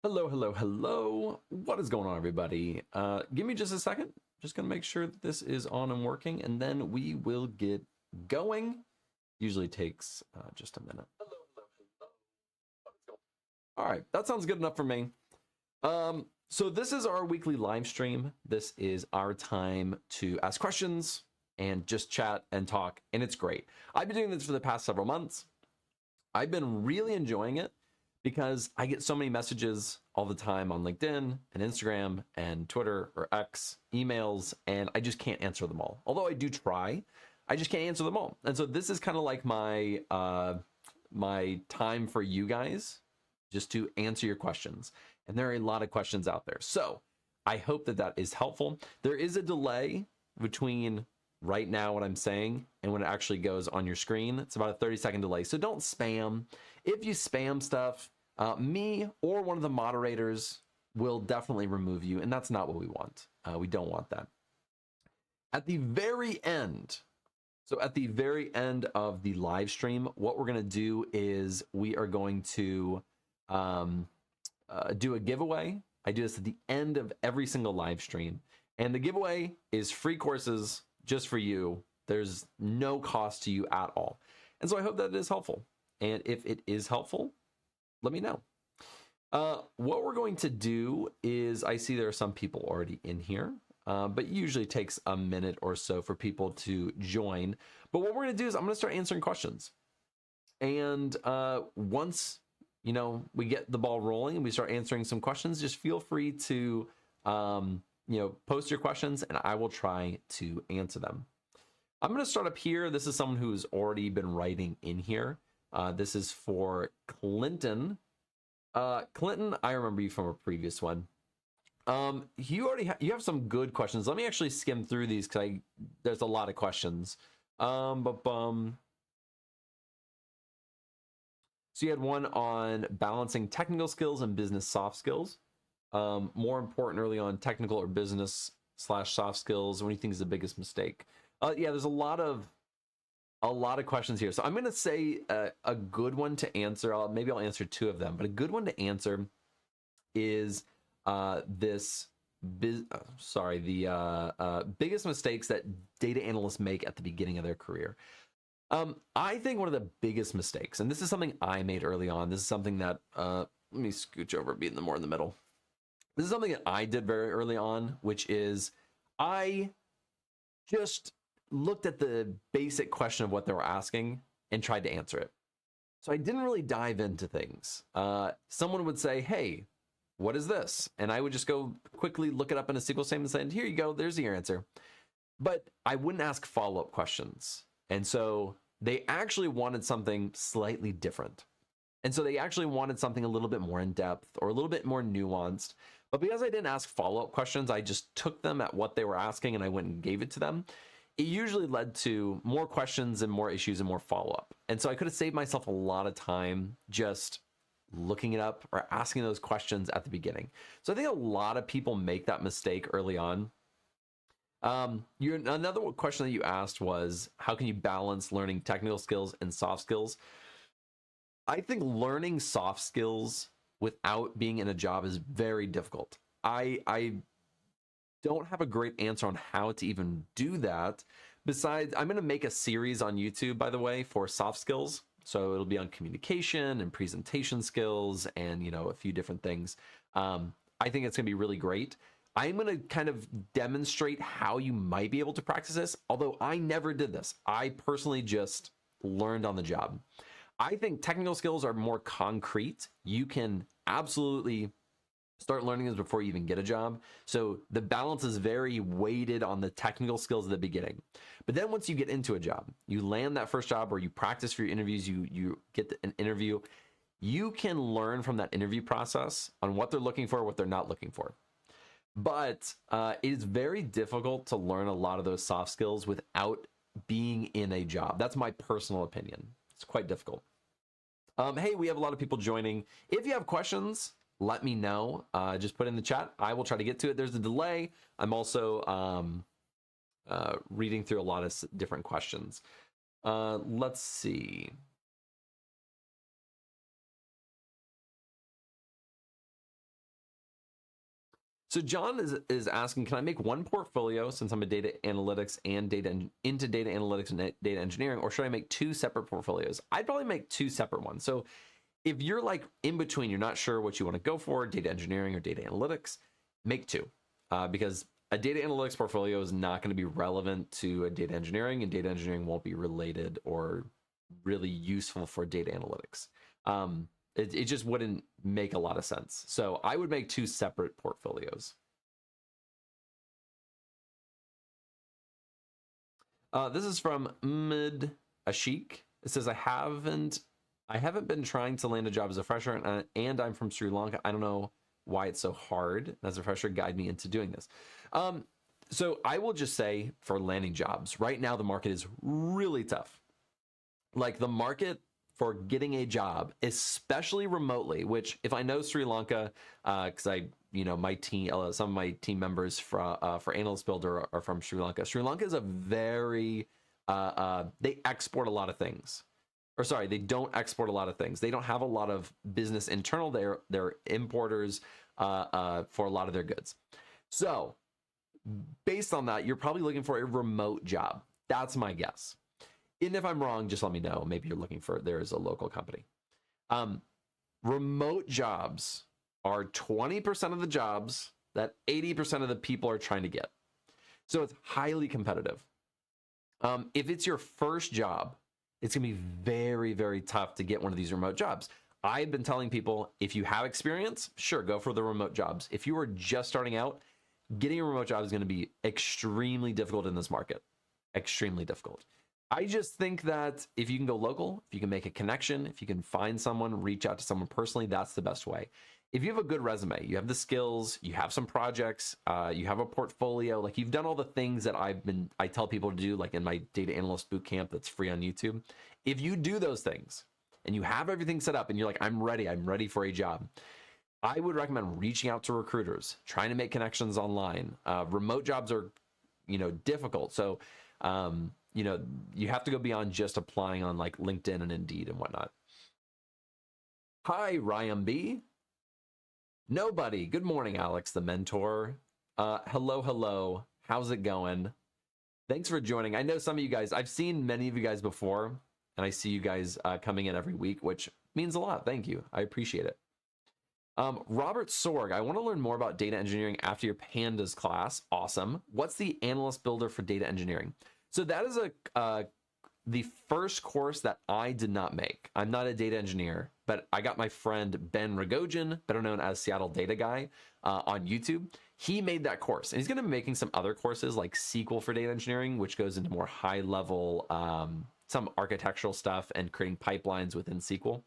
Hello, hello, hello. What is going on, everybody? Give me just a second. Just gonna make sure that this is on and working, and then we will get going. Usually takes just a minute. Hello, hello, hello. What is going on? All right, that sounds good enough for me. So this is our weekly live stream. This is our time to ask questions and just chat and talk, and it's great. I've been doing this for the past several months. I've been really enjoying it because I get so many messages all the time on LinkedIn and Instagram and Twitter or X, emails, and I just can't answer them all. Although I do try, I just can't answer them all. And so this is kind of like my my time for you guys just to answer your questions. And there are a lot of questions out there. So I hope that that is helpful. There is a delay between right now what I'm saying and when it actually goes on your screen. It's about a 30-second delay. So don't spam. If you spam stuff, me or one of the moderators will definitely remove you, and that's not what we want. We don't want that. At the very end, so at the very end of the live stream, what we're going to do is we are going to do a giveaway. I do this at the end of every single live stream, and the giveaway is free courses just for you. There's no cost to you at all. And so I hope that it is helpful. And if it is helpful, let me know. What we're going to do is, I see there are some people already in here, but it usually takes a minute or so for people to join. But what we're going to do is I'm going to start answering questions. And once, you know, we get the ball rolling and we start answering some questions, just feel free to, post your questions and I will try to answer them. I'm going to start up here. This is someone who's already been writing in here. This is for Clinton. Clinton, I remember you from a previous one. You have some good questions. Let me actually skim through these because there's a lot of questions. So you had one on balancing technical skills and business soft skills. More important early on, technical or business / soft skills. What do you think is the biggest mistake? Yeah, there's a lot of questions here. So I'm going to say a good one to answer. Maybe I'll answer two of them, but a good one to answer is the biggest mistakes that data analysts make at the beginning of their career. I think one of the biggest mistakes, and this is something I made early on. This is something that, let me scooch over, be more in the middle. This is something that I did very early on, which is I just looked at the basic question of what they were asking and tried to answer it. So I didn't really dive into things. Someone would say, hey, what is this? And I would just go quickly look it up in a SQL statement and say, here you go, there's your answer. But I wouldn't ask follow-up questions. And so they actually wanted something slightly different. And so they actually wanted something a little bit more in depth or a little bit more nuanced. But because I didn't ask follow-up questions, I just took them at what they were asking and I went and gave it to them. It usually led to more questions and more issues and more follow-up. And so I could have saved myself a lot of time just looking it up or asking those questions at the beginning. So I think a lot of people make that mistake early on. Another question that you asked was, how can you balance learning technical skills and soft skills? I think learning soft skills without being in a job is very difficult. I don't have a great answer on how to even do that. Besides, I'm going to make a series on YouTube, by the way, for soft skills. So it'll be on communication and presentation skills and, a few different things. I think it's going to be really great. I'm going to kind of demonstrate how you might be able to practice this, although I never did this. I personally just learned on the job. I think technical skills are more concrete. You can absolutely start learning this before you even get a job. So the balance is very weighted on the technical skills at the beginning. But then once you get into a job, you land that first job or you practice for your interviews, you get an interview, you can learn from that interview process on what they're looking for, what they're not looking for. But it is very difficult to learn a lot of those soft skills without being in a job. That's my personal opinion. It's quite difficult. Hey, we have a lot of people joining. If you have questions, let me know. Just put in the chat. I will try to get to it. There's a delay. I'm also reading through a lot of different questions. Let's see. So John is asking, can I make one portfolio since I'm a data analytics and into data analytics and data engineering, or should I make two separate portfolios? I'd probably make two separate ones. So if you're like in between, you're not sure what you want to go for, data engineering or data analytics, make two, because a data analytics portfolio is not going to be relevant to a data engineering, and data engineering won't be related or really useful for data analytics. It just wouldn't make a lot of sense. So I would make two separate portfolios. This is from Mid Ashik. It says, I haven't been trying to land a job as a fresher, and I'm from Sri Lanka. I don't know why it's so hard. As a fresher, guide me into doing this. So I will just say, for landing jobs, right now the market is really tough. Like the market for getting a job, especially remotely, which if I know Sri Lanka, because my team, some of my team members for Analyst Builder are from Sri Lanka. Sri Lanka is a very, they export a lot of things. Or sorry, they don't export a lot of things. They don't have a lot of business internal. They're importers for a lot of their goods. So based on that, you're probably looking for a remote job. That's my guess. And if I'm wrong, just let me know. Maybe you're looking for, there is a local company. Remote jobs are 20% of the jobs that 80% of the people are trying to get. So it's highly competitive. If it's your first job, it's gonna be very, very tough to get one of these remote jobs. I've been telling people, if you have experience, sure, go for the remote jobs. If you are just starting out, getting a remote job is gonna be extremely difficult in this market. Extremely difficult. I just think that if you can go local, if you can make a connection, if you can find someone, reach out to someone personally, that's the best way. If you have a good resume, you have the skills, you have some projects, you have a portfolio, like you've done all the things that I tell people to do, like in my data analyst boot camp that's free on YouTube. If you do those things and you have everything set up and you're like, I'm ready for a job, I would recommend reaching out to recruiters, trying to make connections online. Remote jobs are, difficult. So, you have to go beyond just applying on like LinkedIn and Indeed and whatnot. Hi, Ryan B. Nobody. Good morning, Alex, the mentor. Hello. How's it going? Thanks for joining. I know some of you guys, I've seen many of you guys before, and I see you guys coming in every week, which means a lot. Thank you. I appreciate it. Robert Sorg, I want to learn more about data engineering after your Pandas class. Awesome. What's the Analyst Builder for data engineering? So that is the first course that I did not make. I'm not a data engineer, but I got my friend Ben Ragojin, better known as Seattle Data Guy, on YouTube. He made that course, and he's going to be making some other courses like SQL for data engineering, which goes into more high level, some architectural stuff and creating pipelines within SQL.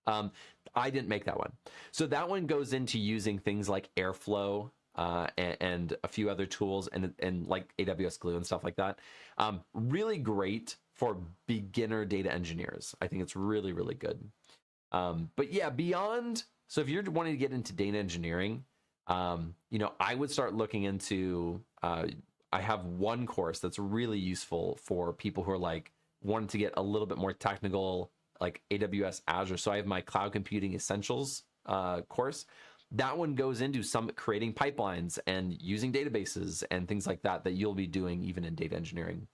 I didn't make that one. So that one goes into using things like Airflow, and a few other tools and like AWS Glue and stuff like that. Really great for beginner data engineers. I think it's really, really good. But yeah, beyond, so if you're wanting to get into data engineering, I would start looking into, I have one course that's really useful for people who are like wanting to get a little bit more technical, like AWS Azure. So I have my Cloud Computing Essentials course. That one goes into some creating pipelines and using databases and things like that you'll be doing even in data engineering.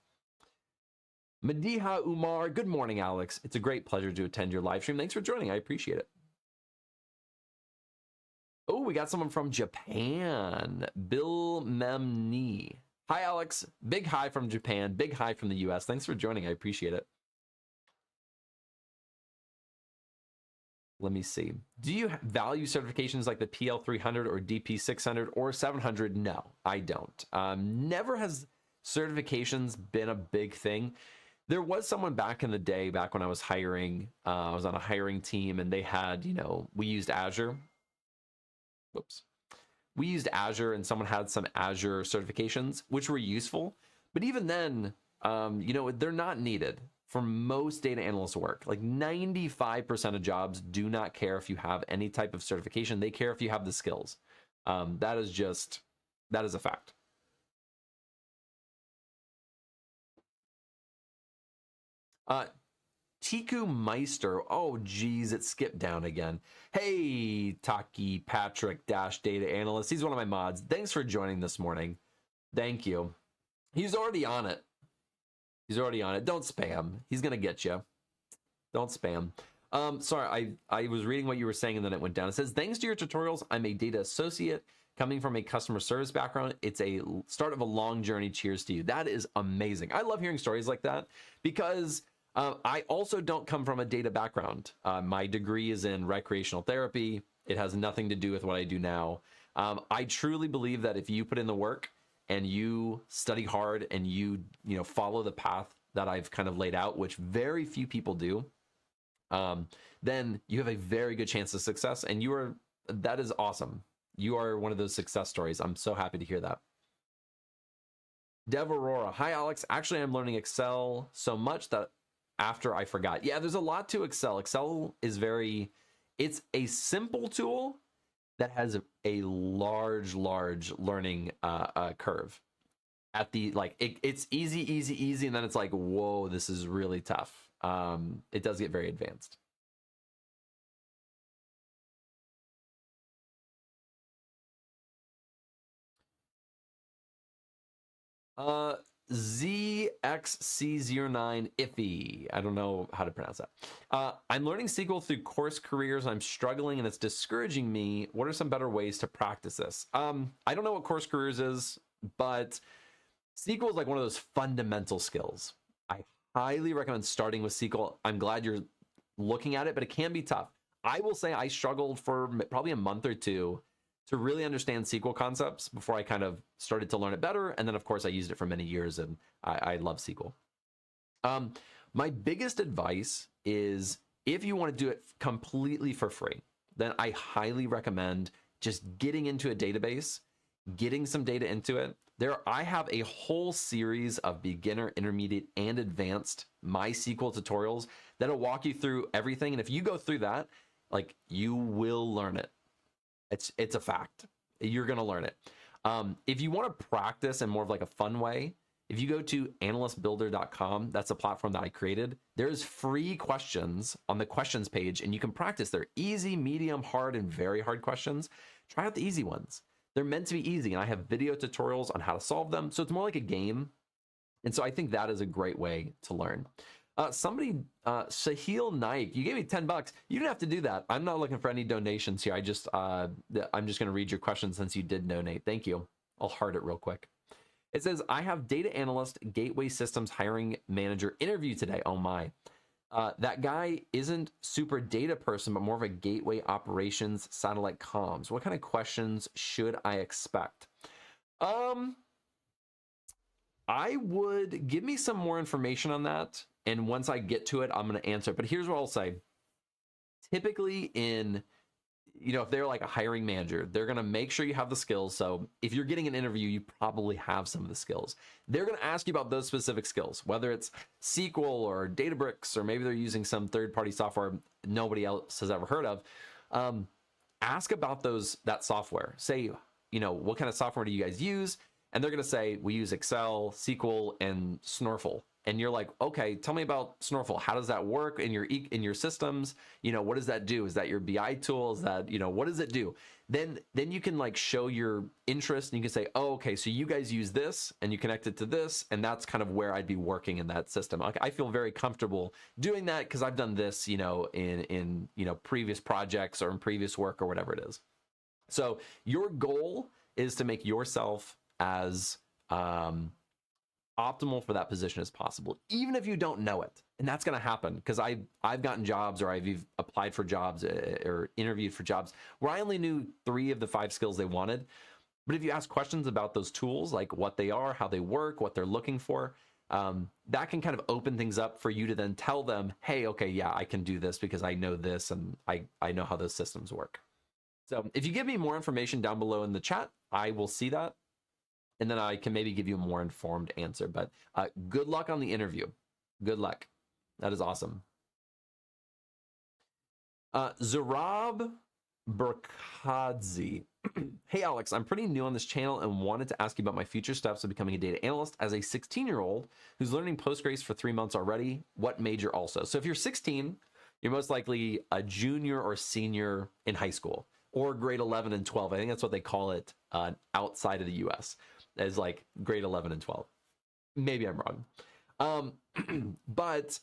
Madiha Umar, good morning, Alex. It's a great pleasure to attend your live stream. Thanks for joining. I appreciate it. Oh, we got someone from Japan. Bill Memni. Hi, Alex. Big hi from Japan. Big hi from the US. Thanks for joining. I appreciate it. Let me see. Do you value certifications like the PL300 or DP600 or 700? No, I don't. Never has certifications been a big thing. There was someone back in the day, back when I was hiring, I was on a hiring team and they had, we used Azure. Whoops. We used Azure and someone had some Azure certifications, which were useful. But even then, they're not needed. For most data analyst work, like 95% of jobs do not care if you have any type of certification. They care if you have the skills. That is a fact. Tiku Meister. Oh, geez, it skipped down again. Hey, Taki Patrick Dash Data Analyst. He's one of my mods. Thanks for joining this morning. Thank you. He's already on it. He's already on it. Don't spam. He's going to get you. Don't spam. Sorry, I was reading what you were saying and then it went down. It says, thanks to your tutorials, I'm a data associate coming from a customer service background. It's a start of a long journey. Cheers to you. That is amazing. I love hearing stories like that because I also don't come from a data background. My degree is in recreational therapy. It has nothing to do with what I do now. I truly believe that if you put in the work and you study hard and you follow the path that I've kind of laid out, which very few people do, then you have a very good chance of success. And that is awesome. You are one of those success stories. I'm so happy to hear that. Dev Aurora. Hi, Alex. Actually, I'm learning Excel so much that after I forgot. Yeah, there's a lot to Excel. Excel is it's a simple tool that has a large learning curve. At the, it's easy, and then it's like, whoa, this is really tough. It does get very advanced. ZXC09 Iffy. I don't know how to pronounce that. I'm learning SQL through course careers. I'm struggling and it's discouraging me. What are some better ways to practice this? I don't know what course careers is, but SQL is like one of those fundamental skills. I highly recommend starting with SQL. I'm glad you're looking at it, but it can be tough. I will say I struggled for probably a month or two to really understand SQL concepts before I kind of started to learn it better. And then, of course, I used it for many years, and I love SQL. My biggest advice is if you want to do it completely for free, then I highly recommend just getting into a database, getting some data into it. I have a whole series of beginner, intermediate, and advanced MySQL tutorials that'll walk you through everything. And if you go through that, you will learn it. It's a fact. You're going to learn it. If you want to practice in more of a fun way, if you go to analystbuilder.com, that's a platform that I created. There's free questions on the questions page, and you can practice. They're easy, medium, hard, and very hard questions. Try out the easy ones. They're meant to be easy, and I have video tutorials on how to solve them. So it's more like a game. And so I think that is a great way to learn. Sahil Naik, you gave me $10. You didn't have to do that. I'm not looking for any donations here. I'm just going to read your question since you did donate. Thank you. I'll heart it real quick. It says, I have data analyst, gateway systems hiring manager interview today. Oh my. That guy isn't super data person, but more of a gateway operations, satellite comms. What kind of questions should I expect? I would give me some more information on that. And once I get to it, I'm going to answer it. But here's what I'll say. Typically if they're like a hiring manager, they're going to make sure you have the skills. So if you're getting an interview, you probably have some of the skills. They're going to ask you about those specific skills, whether it's SQL or Databricks, or maybe they're using some third-party software nobody else has ever heard of. Ask about that software. Say, what kind of software do you guys use? And they're going to say, we use Excel, SQL, and Snorkel. And you're like, okay, tell me about Snorkel. How does that work in your systems? What does that do? Is that your BI tool? Is that, what does it do? Then you can show your interest, and you can say, oh, okay, so you guys use this and you connect it to this. And that's kind of where I'd be working in that system. I feel very comfortable doing that because I've done this, in previous projects or in previous work or whatever it is. So your goal is to make yourself as optimal for that position as possible, even if you don't know it. And that's going to happen because I've gotten jobs, or I've applied for jobs or interviewed for jobs where I only knew 3 of the 5 skills they wanted. But if you ask questions about those tools, like what they are, how they work, what they're looking for, that can kind of open things up for you to then tell them, hey, okay, yeah, I can do this because I know this and I know how those systems work. So if you give me more information down below in the chat, I will see that. And then I can maybe give you a more informed answer. But good luck on the interview. Good luck. That is awesome. Zarab Burkadzi. Hey Alex, I'm pretty new on this channel and wanted to ask you about my future steps of becoming a data analyst as a 16-year-old who's learning Postgres for 3 months already. What major also? So if you're 16, you're most likely a junior or senior in high school or grade 11 and 12. I think that's what they call it outside of the US, as like grade 11 and 12. Maybe I'm wrong. But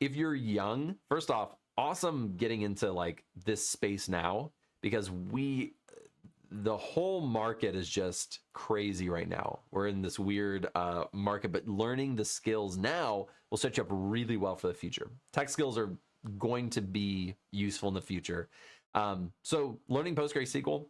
if you're young, first off, awesome getting into like this space now, because the whole market is just crazy right now. We're in this weird market, but learning the skills now will set you up really well for the future. Tech skills are going to be useful in the future. So learning PostgreSQL,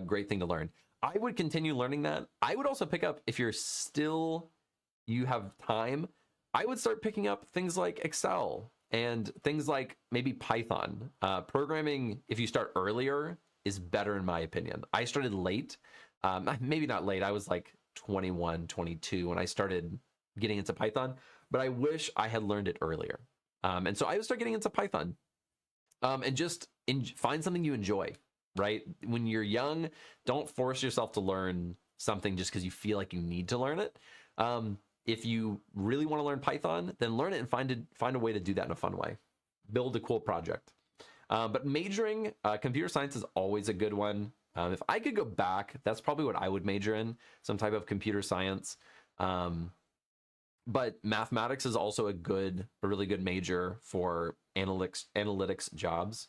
great thing to learn. I would continue learning that. I would also pick up, if you have time, I would start picking up things like Excel and things like maybe Python. Programming, if you start earlier, is better in my opinion. I started late, maybe not late. I was like 21, 22 when I started getting into Python, but I wish I had learned it earlier. And so I would start getting into Python and just find something you enjoy, right? When you're young, don't force yourself to learn something just because you feel like you need to learn it. If you really want to learn Python, then learn it and find a way to do that in a fun way. Build a cool project. But majoring, computer science is always a good one. If I could go back, that's probably what I would major in, some type of computer science. But mathematics is also a really good major for analytics jobs.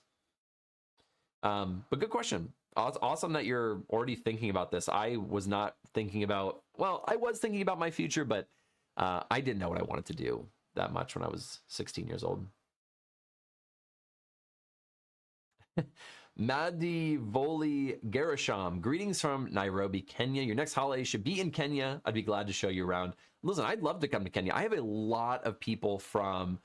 But good question. Awesome that you're already thinking about this. I was not thinking about, well, I was thinking about my future, but I didn't know what I wanted to do that much when I was 16 years old. Madi Voli Garasham, greetings from Nairobi, Kenya. Your next holiday should be in Kenya. I'd be glad to show you around. Listen, I'd love to come to Kenya. I have a lot of people from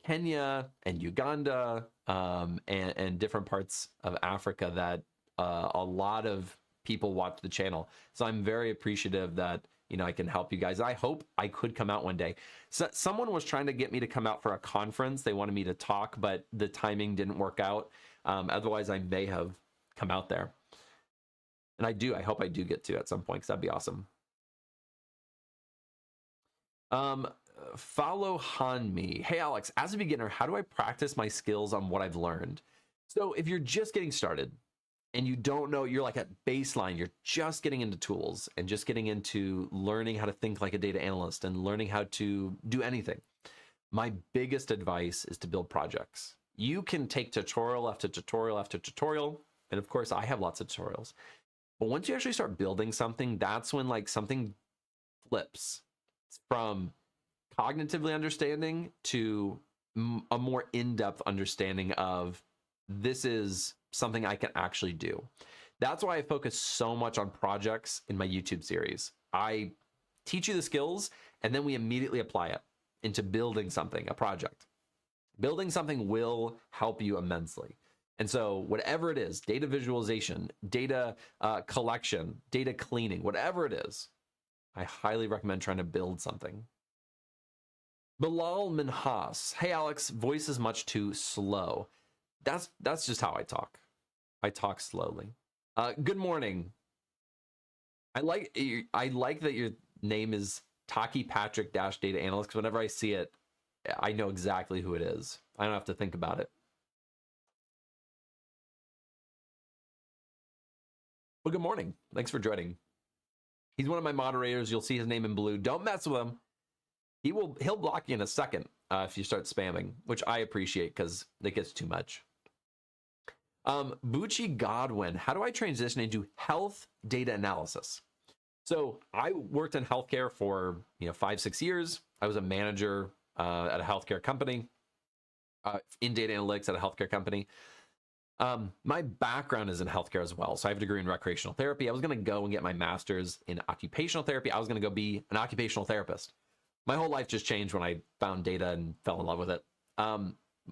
Kenya and Uganda and different parts of Africa that a lot of people watch the channel. So I'm very appreciative that I can help you guys. I hope I could come out one day. So someone was trying to get me to come out for a conference. They wanted me to talk, but the timing didn't work out. Otherwise, I may have come out there. And I hope I do get to at some point, because that'd be awesome. Follow Hanmi. Hey, Alex, as a beginner, how do I practice my skills on what I've learned? So if you're just getting started, and you don't know, you're like at baseline, you're just getting into tools and just getting into learning how to think like a data analyst and learning how to do anything. My biggest advice is to build projects. You can take tutorial after tutorial after tutorial. And of course, I have lots of tutorials. But once you actually start building something, that's when like something flips from cognitively understanding to a more in-depth understanding of this is something I can actually do. That's why I focus so much on projects in my YouTube series. I teach you the skills and then we immediately apply it into building something, a project. Building something will help you immensely. And so whatever it is, data visualization, data collection, data cleaning, whatever it is, I highly recommend trying to build something. Bilal Minhas. Hey, Alex, voice is much too slow. That's just how I talk. I talk slowly. Good morning. I like that your name is Taki Patrick Data Analyst, because whenever I see it, I know exactly who it is. I don't have to think about it. Well, good morning. Thanks for joining. He's one of my moderators. You'll see his name in blue. Don't mess with him. He'll block you in a second if you start spamming, which I appreciate because it gets too much. Bucci Godwin, how do I transition into health data analysis? So I worked in healthcare for 5-6 years. I was a manager at a healthcare company, in data analytics at a healthcare company. My background is in healthcare as well. So I have a degree in recreational therapy. I was going to go and get my master's in occupational therapy. I was going to go be an occupational therapist. My whole life just changed when I found data and fell in love with it.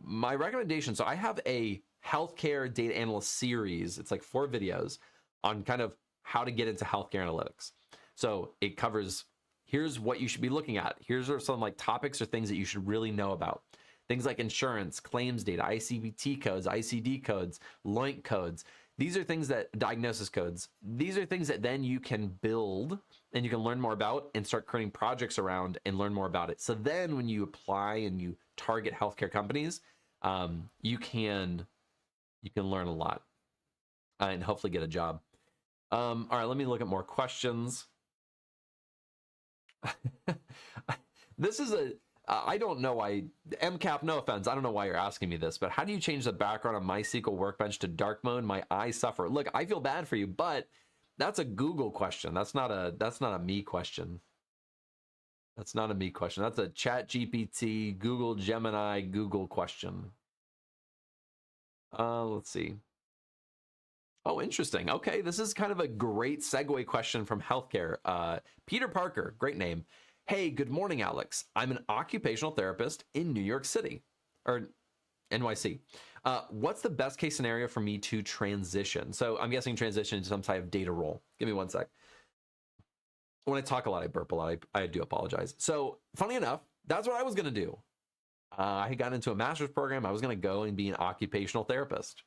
My recommendation, so I have a healthcare data analyst series. It's like 4 videos on kind of how to get into healthcare analytics. So it covers, here's what you should be looking at. Here's some like topics or things that you should really know about. Things like insurance, claims data, ICBT codes, ICD codes, LOINC codes. These are things that, diagnosis codes, these are things that then you can build and you can learn more about and start creating projects around and learn more about it. So then when you apply and you target healthcare companies, you can learn a lot and hopefully get a job. All right, let me look at more questions. This is I don't know why, MCAP, no offense, I don't know why you're asking me this, but how do you change the background on MySQL Workbench to dark mode? My eyes suffer. Look, I feel bad for you, but that's a Google question. That's not a me question. That's not a me question. That's a ChatGPT, Google Gemini, Google question. Let's see. Oh, interesting. Okay, this is kind of a great segue question from healthcare. Peter Parker, great name. Hey, good morning, Alex. I'm an occupational therapist in New York City, or NYC. What's the best case scenario for me to transition? So I'm guessing transition to some type of data role. Give me one sec. When I talk a lot, I burp a lot. I do apologize. So funny enough, that's what I was going to do. I got into a master's program. I was going to go and be an occupational therapist.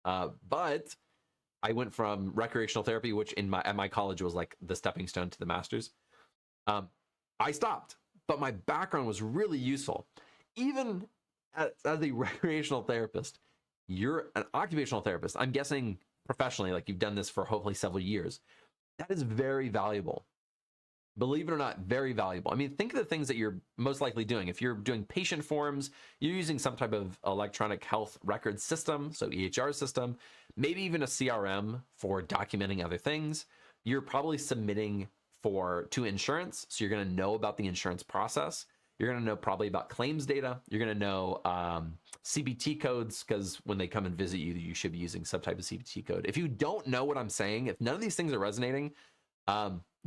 But I went from recreational therapy, which at my college was like the stepping stone to the master's. I stopped, but my background was really useful. Even as a recreational therapist, you're an occupational therapist. I'm guessing professionally, like you've done this for hopefully several years. That is very valuable. Believe it or not, very valuable. I mean, think of the things that you're most likely doing. If you're doing patient forms, you're using some type of electronic health record system, so EHR system, maybe even a CRM for documenting other things. You're probably submitting to insurance, so you're going to know about the insurance process. You're going to know probably about claims data. You're going to know CBT codes, because when they come and visit you, you should be using some type of CBT code. If you don't know what I'm saying, if none of these things are resonating,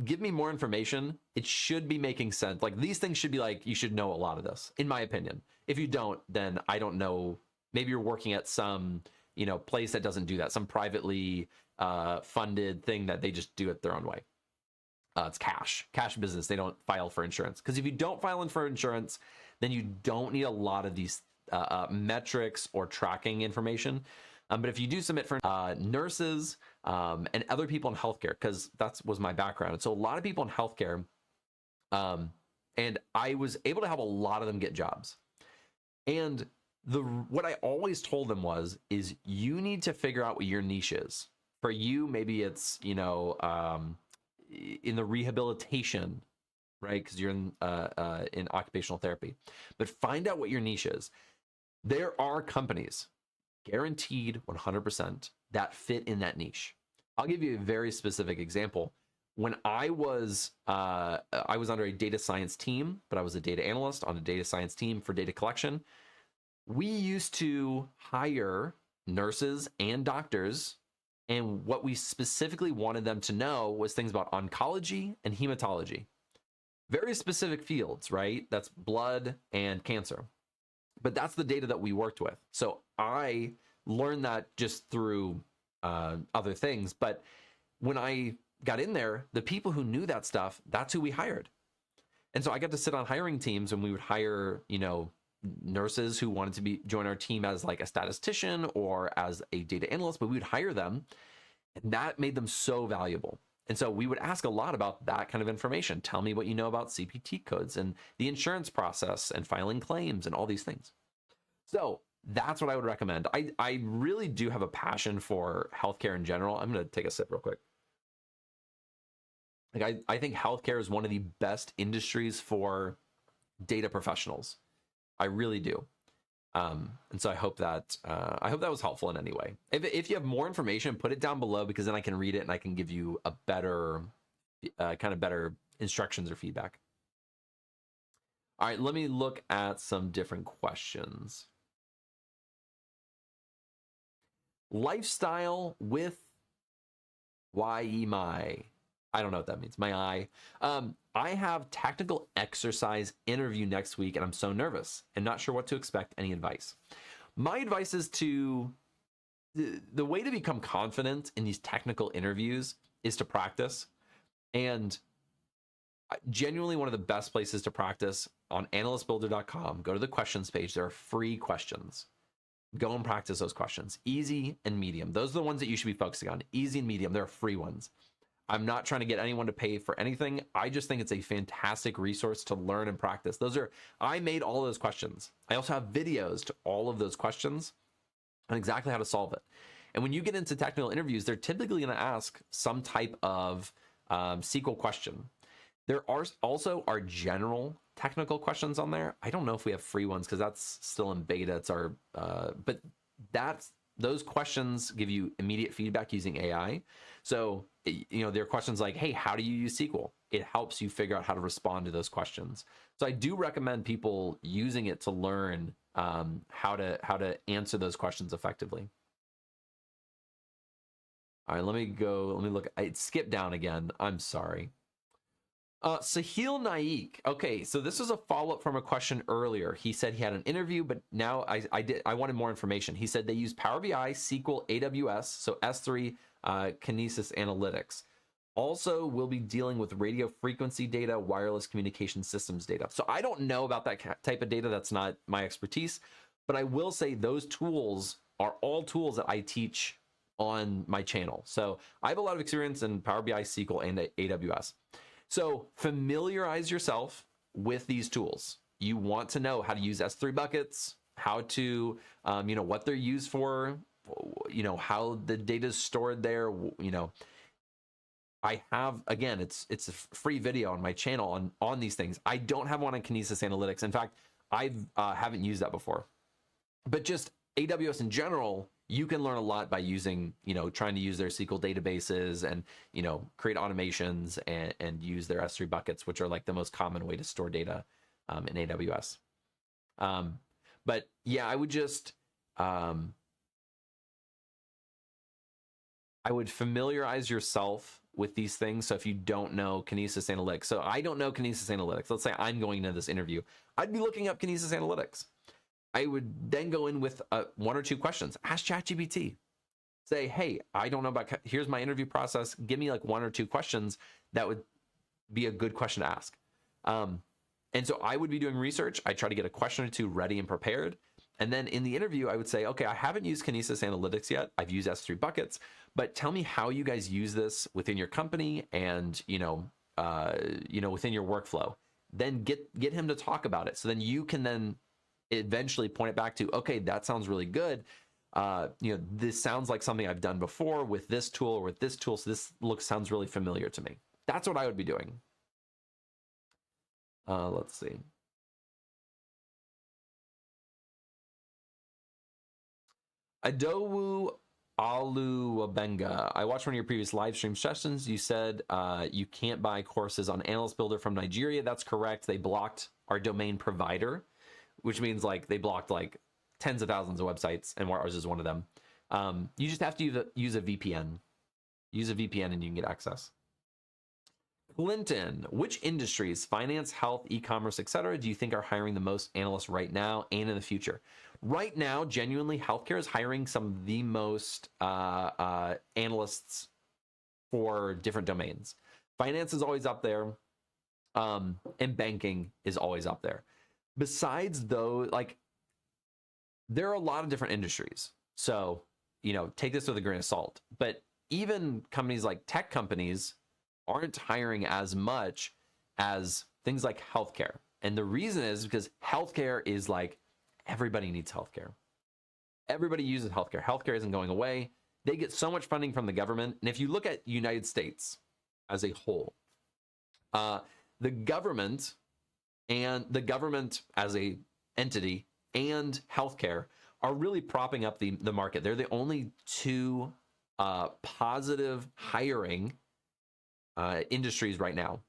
give me more information. It should be making sense. Like these things should be like, you should know a lot of this, in my opinion. If you don't, then I don't know. Maybe you're working at some, place that doesn't do that, some privately funded thing that they just do it their own way. It's cash business. They don't file for insurance, because if you don't file in for insurance, then you don't need a lot of these metrics or tracking information. But if you do submit for nurses and other people in healthcare, because that was my background. And so a lot of people in healthcare, and I was able to help a lot of them get jobs. And what I always told them is you need to figure out what your niche is. For you, maybe it's, in the rehabilitation, right? Because you're in occupational therapy. But find out what your niche is. There are companies, guaranteed 100%, that fit in that niche. I'll give you a very specific example. When I was under a data science team, but I was a data analyst on a data science team for data collection. We used to hire nurses and doctors, and what we specifically wanted them to know was things about oncology and hematology. Very specific fields, right? That's blood and cancer. But that's the data that we worked with. So I learned that just through other things. But when I got in there, the people who knew that stuff, that's who we hired. And so I got to sit on hiring teams, and we would hire, nurses who wanted to join our team as like a statistician or as a data analyst, but we would hire them, and that made them so valuable. And so we would ask a lot about that kind of information. Tell me what you know about CPT codes and the insurance process and filing claims and all these things. So that's what I would recommend. I really do have a passion for healthcare in general. I'm going to take a sip real quick. Like I think healthcare is one of the best industries for data professionals. I really do. And so I hope that was helpful in any way. If you have more information, put it down below, because then I can read it and I can give you a better, better instructions or feedback. All right, let me look at some different questions. Lifestyle with YEMI. I don't know what that means. My eye. I have technical exercise interview next week, and I'm so nervous and not sure what to expect. Any advice? My advice is the way to become confident in these technical interviews is to practice. And Genuinely one of the best places to practice on analystbuilder.com. Go to the questions page. There are free questions. Go and practice those questions. Easy and medium. Those are the ones that you should be focusing on. Easy and medium. They're free ones. I'm not trying to get anyone to pay for anything. I just think it's a fantastic resource to learn and practice. I made all of those questions. I also have videos to all of those questions on exactly how to solve it. And when you get into technical interviews, they're typically going to ask some type of SQL question. There are also our general technical questions on there. I don't know if we have free ones because that's still in beta. It's our, but those questions give you immediate feedback using AI. So, there are questions like, hey, how do you use SQL? It helps you figure out how to respond to those questions. So I do recommend people using it to learn how to answer those questions effectively. All right, let me look. I skipped down again. I'm sorry. Sahil Naik. Okay, so this is a follow-up from a question earlier. He said he had an interview, but now I wanted more information. He said they use Power BI, SQL, AWS, so S3, Kinesis Analytics. Also, we'll be dealing with radio frequency data, wireless communication systems data. So I don't know about that type of data. That's not my expertise, but I will say those tools are all tools that I teach on my channel. So I have a lot of experience in Power BI, SQL, and AWS. So familiarize yourself with these tools. You want to know how to use S3 buckets, how to, what they're used for, how the data is stored there. I have, again, it's a free video on my channel on these things. I don't have one on Kinesis Analytics. In fact, I haven't used that before. But just AWS in general, you can learn a lot by using, trying to use their SQL databases and, create automations and use their S3 buckets, which are like the most common way to store data in AWS. But yeah, I would just, I would familiarize yourself with these things. So if you don't know Kinesis Analytics, so I don't know Kinesis Analytics. Let's say I'm going into this interview. I'd be looking up Kinesis Analytics. I would then go in with one or two questions. Ask ChatGPT. Say, hey, I don't know about, here's my interview process. Give me like one or two questions. That would be a good question to ask. And so I would be doing research. I try to get a question or two ready and prepared. And then in the interview, I would say, okay, I haven't used Kinesis Analytics yet. I've used S3 buckets, but tell me how you guys use this within your company and, within your workflow. Then get him to talk about it. So then you can then eventually point it back to, okay, that sounds really good. This sounds like something I've done before with this tool or with this tool. So this sounds really familiar to me. That's what I would be doing. Let's see. Adowu Aluwabenga. I watched one of your previous live stream sessions. You said you can't buy courses on Analyst Builder from Nigeria. That's correct. They blocked our domain provider, which means like they blocked like tens of thousands of websites, and ours is one of them. You just have to use a VPN. Use a VPN and you can get access. Clinton, which industries, finance, health, e-commerce, etc., do you think are hiring the most analysts right now and in the future? Right now, genuinely, healthcare is hiring some of the most analysts for different domains. Finance is always up there, and banking is always up there. Besides those, there are a lot of different industries. So, take this with a grain of salt. But even companies like tech companies aren't hiring as much as things like healthcare. And the reason is because healthcare is like, everybody needs healthcare. Everybody uses healthcare. Healthcare isn't going away. They get so much funding from the government. And if you look at United States as a whole, the government as a entity and healthcare are really propping up the market. They're the only two positive hiring industries right now.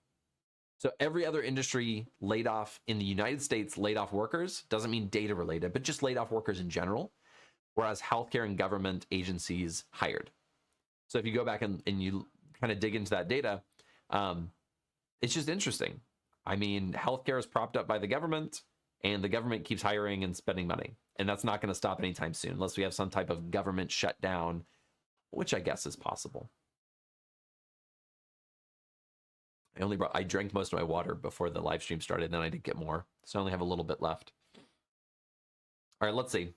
So every other industry laid off in the United States, laid off workers, doesn't mean data related, but just laid off workers in general, whereas healthcare and government agencies hired. So if you go back and you kind of dig into that data, it's just interesting. I mean, healthcare is propped up by the government, and the government keeps hiring and spending money. And that's not going to stop anytime soon, unless we have some type of government shutdown, which I guess is possible. I drank most of my water before the live stream started, and then I did get more. So I only have a little bit left. All right, let's see.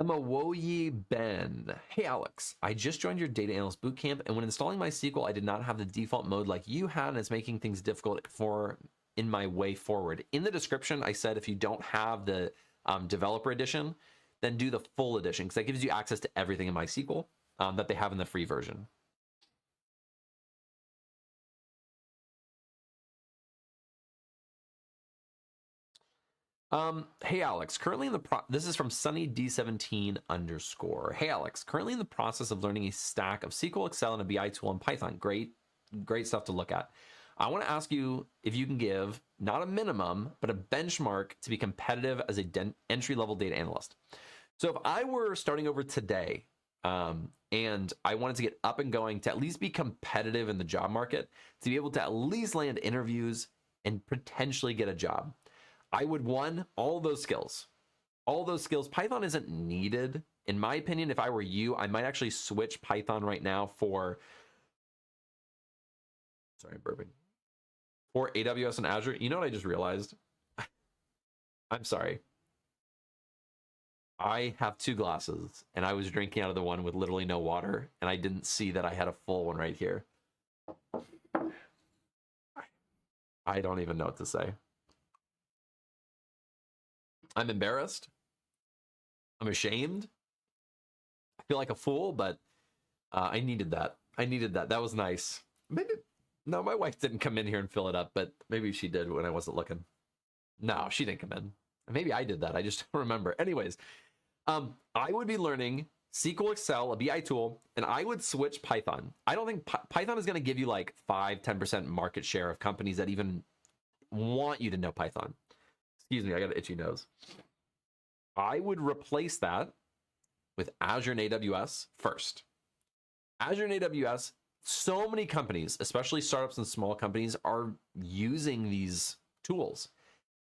Emawoyi Ben. Hey, Alex. I just joined your data analyst bootcamp, and when installing MySQL, I did not have the default mode like you had, and it's making things difficult in my way forward. In the description, I said if you don't have the developer edition, then do the full edition, because that gives you access to everything in MySQL that they have in the free version. Hey Alex, currently in the this is from Sunny D17 _. Hey Alex, currently in the process of learning a stack of SQL, Excel, and a BI tool in Python. Great stuff to look at. I want to ask you if you can give not a minimum, but a benchmark to be competitive as a entry-level data analyst. So if I were starting over today, and I wanted to get up and going to at least be competitive in the job market, to be able to at least land interviews and potentially get a job, I would, all those skills. Python isn't needed. In my opinion, if I were you, I might actually switch Python right now for AWS and Azure. You know what I just realized? I'm sorry. I have two glasses, and I was drinking out of the one with literally no water, and I didn't see that I had a full one right here. I don't even know what to say. I'm embarrassed. I'm ashamed. I feel like a fool, but I needed that. That was nice. Maybe, no, my wife didn't come in here and fill it up, but maybe she did when I wasn't looking. No, she didn't come in. Maybe I did that. I just don't remember. Anyways, I would be learning SQL, Excel, a BI tool, and I would switch Python. I don't think Python is going to give you like 5-10% market share of companies that even want you to know Python. Excuse me, I got an itchy nose. I would replace that with Azure and AWS first. Azure and AWS, so many companies, especially startups and small companies, are using these tools.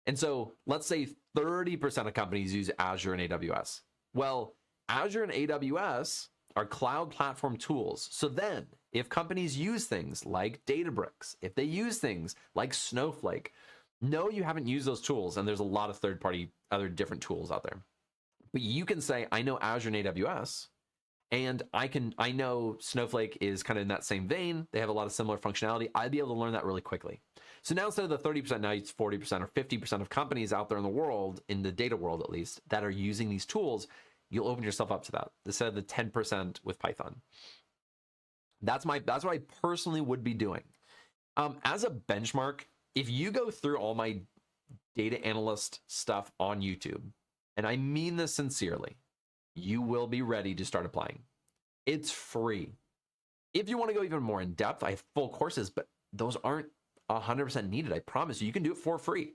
And so let's say 30% of companies use Azure and AWS. Well, Azure and AWS are cloud platform tools. So then if companies use things like Databricks, if they use things like Snowflake, no, you haven't used those tools, and there's a lot of third-party, other different tools out there. But you can say, I know Azure and AWS, and I know Snowflake is kind of in that same vein. They have a lot of similar functionality. I'd be able to learn that really quickly. So now instead of the 30%, now it's 40% or 50% of companies out there in the world, in the data world at least, that are using these tools. You'll open yourself up to that instead of the 10% with Python. That's what I personally would be doing. As a benchmark, if you go through all my data analyst stuff on YouTube, and I mean this sincerely, you will be ready to start applying. It's free. If you want to go even more in depth, I have full courses, but those aren't 100% needed. I promise you, you can do it for free.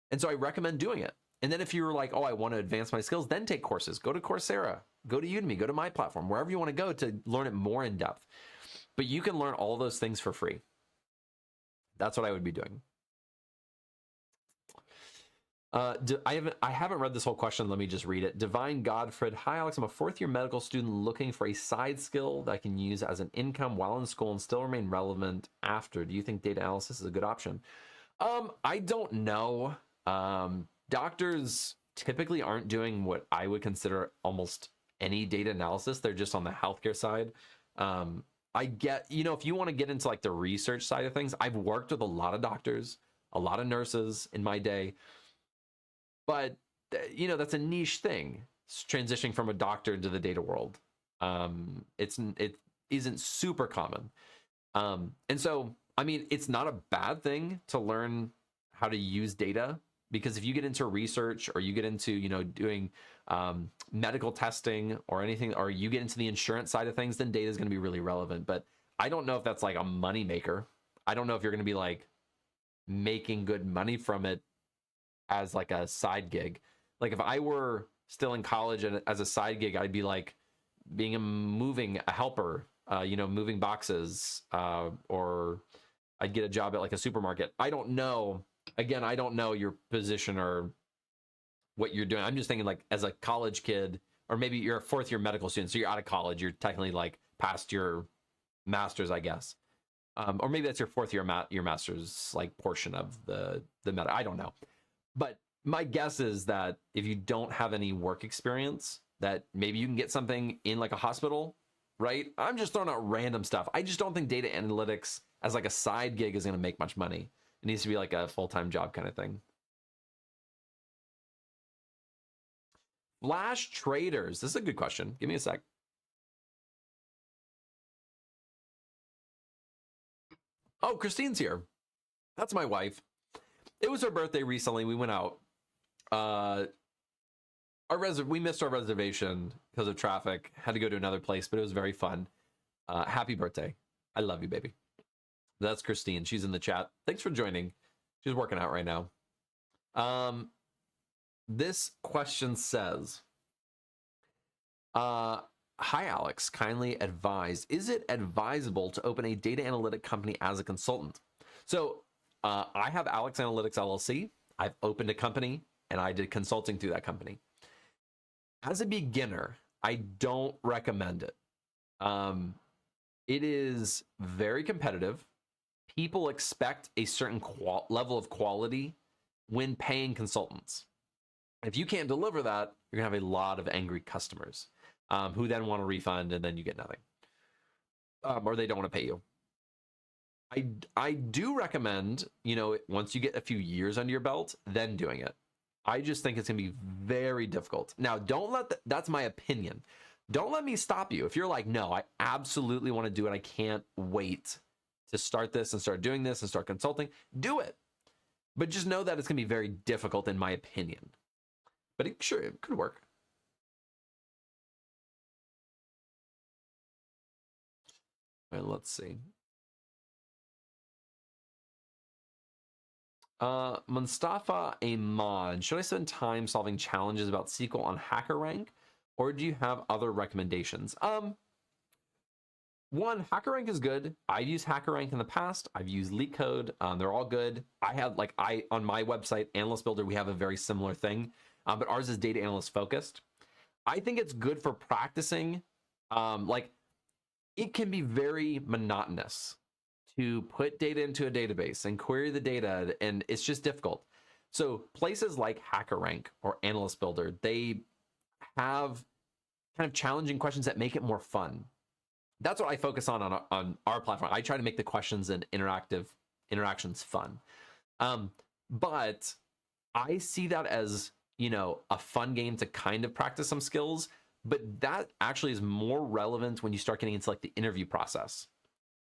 And so I recommend doing it. And then if you're like, oh, I want to advance my skills, then take courses. Go to Coursera, go to Udemy, go to my platform, wherever you want to go to learn it more in depth. But you can learn all those things for free. That's what I would be doing. I haven't read this whole question. Let me just read it. Divine Godfred. Hi, Alex. I'm a fourth-year medical student looking for a side skill that I can use as an income while in school and still remain relevant after. Do you think data analysis is a good option? I don't know. Doctors typically aren't doing what I would consider almost any data analysis. They're just on the healthcare side. I get, if you want to get into like the research side of things, I've worked with a lot of doctors, a lot of nurses in my day, but that's a niche thing. It's transitioning from a doctor into the data world. It isn't super common. And so, I mean, it's not a bad thing to learn how to use data, because if you get into research or you get into, doing medical testing or anything, or you get into the insurance side of things, then data is going to be really relevant. But I don't know if that's like a money maker. I don't know if you're going to be like making good money from it as like a side gig. Like if I were still in college and as a side gig, I'd be like being a helper, moving boxes, or I'd get a job at like a supermarket. I don't know. Again, I don't know your position or what you're doing. I'm just thinking like as a college kid, or maybe you're a fourth year medical student, so you're out of college, you're technically like past your master's, I guess. Or maybe that's your fourth year your master's like portion of the meta. I don't know. But my guess is that if you don't have any work experience, that maybe you can get something in like a hospital, right? I'm just throwing out random stuff. I just don't think data analytics as like a side gig is going to make much money. It needs to be like a full-time job kind of thing. Flash traders. This is a good question. Give me a sec. Oh, Christine's here. That's my wife. It was her birthday recently. We went out. We missed our reservation because of traffic. Had to go to another place, but it was very fun. Happy birthday. I love you, baby. That's Christine. She's in the chat. Thanks for joining. She's working out right now. This question says, hi, Alex. Kindly advise, is it advisable to open a data analytic company as a consultant? So I have Alex Analytics LLC. I've opened a company and I did consulting through that company. As a beginner, I don't recommend it. It is very competitive. People expect a certain level of quality when paying consultants. If you can't deliver that, you're gonna have a lot of angry customers who then want a refund and then you get nothing. Or they don't want to pay you. I do recommend, once you get a few years under your belt, then doing it. I just think it's gonna be very difficult. Now, don't let that's my opinion. Don't let me stop you. If you're like, no, I absolutely want to do it. I can't wait to start this and start doing this and start consulting. Do it. But just know that it's gonna be very difficult in my opinion. But it could work. All right, let's see. Mustafa Ahmad, should I spend time solving challenges about SQL on HackerRank, or do you have other recommendations? One, HackerRank is good. I've used HackerRank in the past. I've used LeetCode. They're all good. On my website, Analyst Builder, we have a very similar thing, but ours is data analyst focused. I think it's good for practicing. It can be very monotonous to put data into a database and query the data, and it's just difficult. So places like HackerRank or Analyst Builder, they have kind of challenging questions that make it more fun. That's what I focus on our platform. I try to make the questions and interactions fun. But I see that as, a fun game to kind of practice some skills, but that actually is more relevant when you start getting into like the interview process.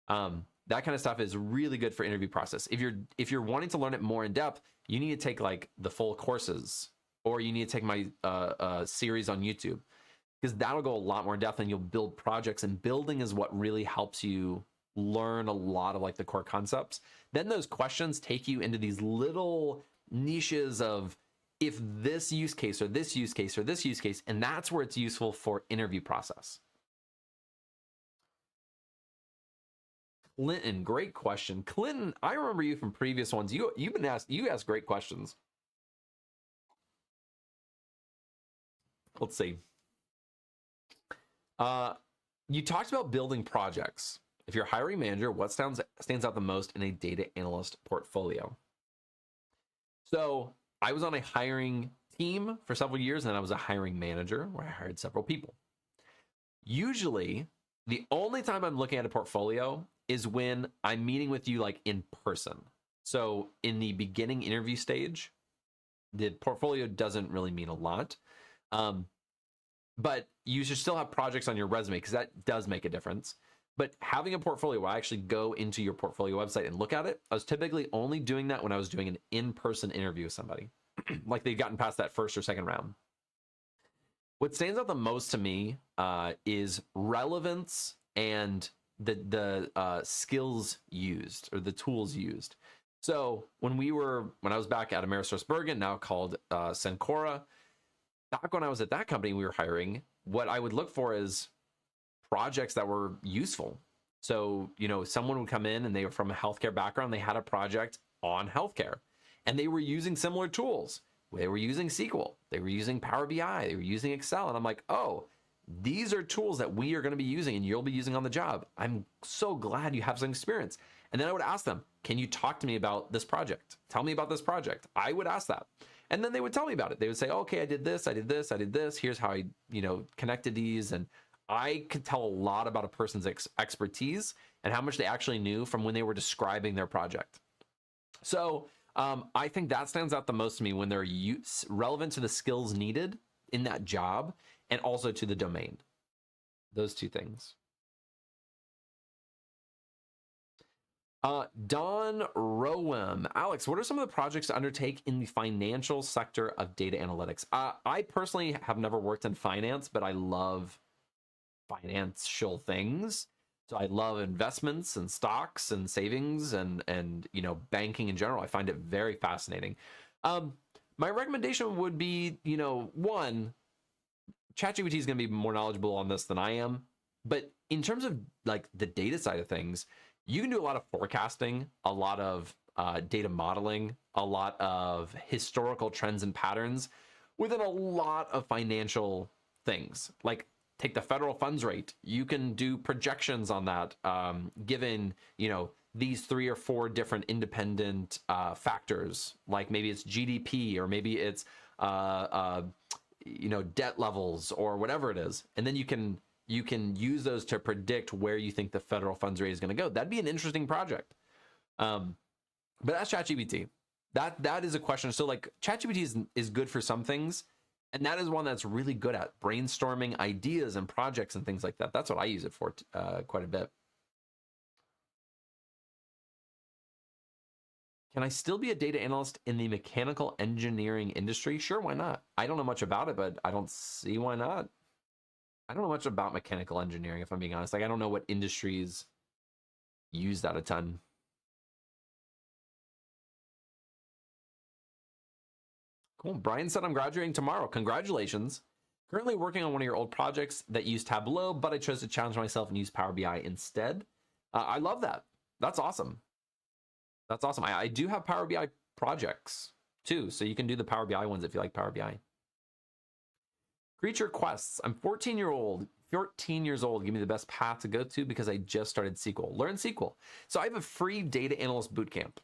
That kind of stuff is really good for interview process. If you're wanting to learn it more in depth, you need to take like the full courses, or you need to take my series on YouTube, because that'll go a lot more in depth and you'll build projects, and building is what really helps you learn a lot of like the core concepts. Then those questions take you into these little niches of if this use case or this use case or this use case, and that's where it's useful for interview process. Clinton, great question. Clinton, I remember you from previous ones. You asked great questions. Let's see. You talked about building projects. If you're a hiring manager, what stands out the most in a data analyst portfolio? So I was on a hiring team for several years, and then I was a hiring manager where I hired several people. Usually, the only time I'm looking at a portfolio is when I'm meeting with you like in person. So in the beginning interview stage, the portfolio doesn't really mean a lot. But you should still have projects on your resume, because that does make a difference. But having a portfolio where I actually go into your portfolio website and look at it, I was typically only doing that when I was doing an in-person interview with somebody, like they'd gotten past that first or second round. What stands out the most to me is relevance and the skills used, or the tools used. So when I was back at AmerisourceBergen, now called Cencora, back when I was at that company we were hiring, what I would look for is projects that were useful. So, someone would come in and they were from a healthcare background, they had a project on healthcare, and they were using similar tools. They were using SQL, they were using Power BI, they were using Excel, and I'm like, oh, these are tools that we are going to be using and you'll be using on the job. I'm so glad you have some experience. And then I would ask them, can you talk to me about this project? Tell me about this project. I would ask that. And then they would tell me about it. They would say, okay, I did this, I did this, I did this. Here's how I, connected these. And I could tell a lot about a person's expertise and how much they actually knew from when they were describing their project. So I think that stands out the most to me when they're relevant to the skills needed in that job and also to the domain. Those two things. Don Rowem. Alex, what are some of the projects to undertake in the financial sector of data analytics? I personally have never worked in finance, but I love financial things. So I love investments and stocks and savings and banking in general. I find it very fascinating. My recommendation would be, one, ChatGPT is going to be more knowledgeable on this than I am. But in terms of like the data side of things, you can do a lot of forecasting, a lot of data modeling, a lot of historical trends and patterns within a lot of financial things. Like take the federal funds rate. You can do projections on that, given, these 3 or 4 different independent factors, like maybe it's GDP or maybe it's, debt levels or whatever it is. And then you can use those to predict where you think the federal funds rate is going to go. That'd be an interesting project. But that's ChatGPT. That is a question. So like ChatGPT is good for some things. And that is one that's really good at brainstorming ideas and projects and things like that. That's what I use it for quite a bit. Can I still be a data analyst in the mechanical engineering industry? Sure, why not? I don't know much about it, but I don't see why not. I don't know much about mechanical engineering, if I'm being honest. Like, I don't know what industries use that a ton. Cool. Brian said, I'm graduating tomorrow. Congratulations. Currently working on one of your old projects that used Tableau, but I chose to challenge myself and use Power BI instead. I love that. That's awesome. That's awesome. I do have Power BI projects too, so you can do the Power BI ones if you like Power BI. Creature Quests. I'm 14 years old. Give me the best path to go to because I just started SQL. Learn SQL. So I have a free data analyst bootcamp.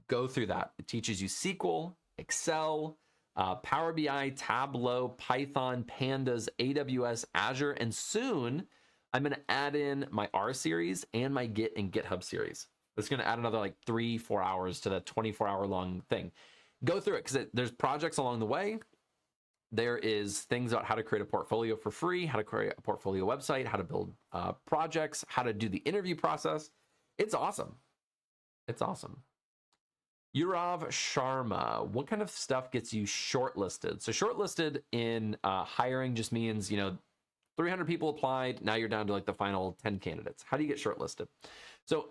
Go through that. It teaches you SQL, Excel, Power BI, Tableau, Python, Pandas, AWS, Azure, and soon I'm going to add in my R series and my Git and GitHub series. It's going to add another like 3-4 hours to the 24-hour long thing. Go through it because there's projects along the way. There is things about how to create a portfolio for free, how to create a portfolio website, how to build projects, how to do the interview process. It's awesome. It's awesome. Urav Sharma, what kind of stuff gets you shortlisted? So shortlisted in hiring just means, 300 people applied. Now you're down to like the final 10 candidates. How do you get shortlisted? So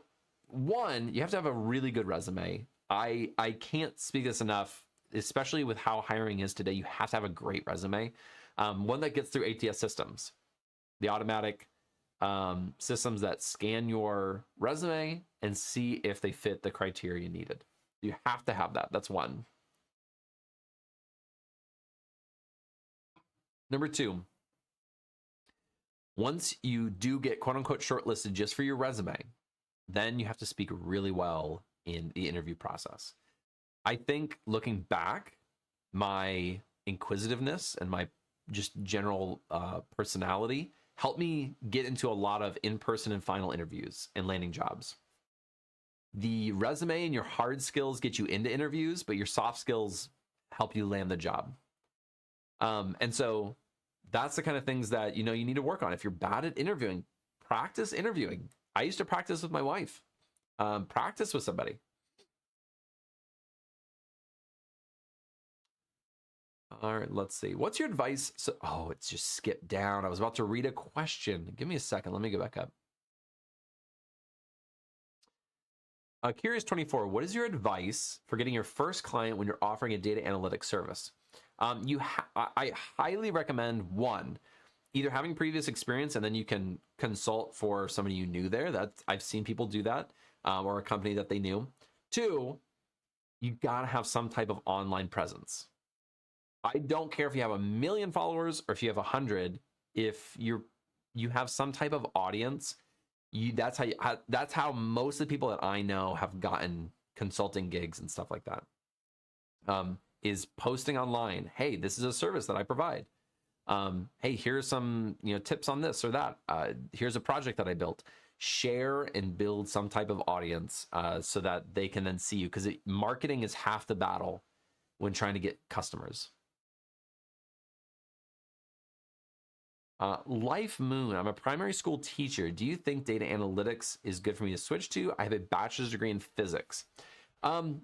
one, you have to have a really good resume. I can't speak this enough, especially with how hiring is today. You have to have a great resume. One that gets through ATS systems, the automatic systems that scan your resume and see if they fit the criteria needed. You have to have that. That's one. Number two, once you do get quote unquote shortlisted just for your resume, then you have to speak really well in the interview process. I think looking back, my inquisitiveness and my just general personality helped me get into a lot of in-person and final interviews and landing jobs. The resume and your hard skills get you into interviews, but your soft skills help you land the job. And so that's the kind of things that, you need to work on. If you're bad at interviewing, practice interviewing. I used to practice with my wife, practice with somebody. All right, let's see. What's your advice? It's just skipped down. I was about to read a question. Give me a second. Let me go back up. Curious 24, what is your advice for getting your first client when you're offering a data analytics service? I highly recommend one, either having previous experience and then you can consult for somebody you knew there. I've seen people do that, or a company that they knew. Two, you gotta have some type of online presence. I don't care if you have 1 million followers or if you have 100. if you have some type of audience, that's how most of the people that I know have gotten consulting gigs and stuff like that. Is posting online. Hey, this is a service that I provide. Hey, here's some tips on this or that. Here's a project that I built. Share and build some type of audience so that they can then see you, because marketing is half the battle when trying to get customers. Life Moon, I'm a primary school teacher. Do you think data analytics is good for me to switch to? I have a bachelor's degree in physics.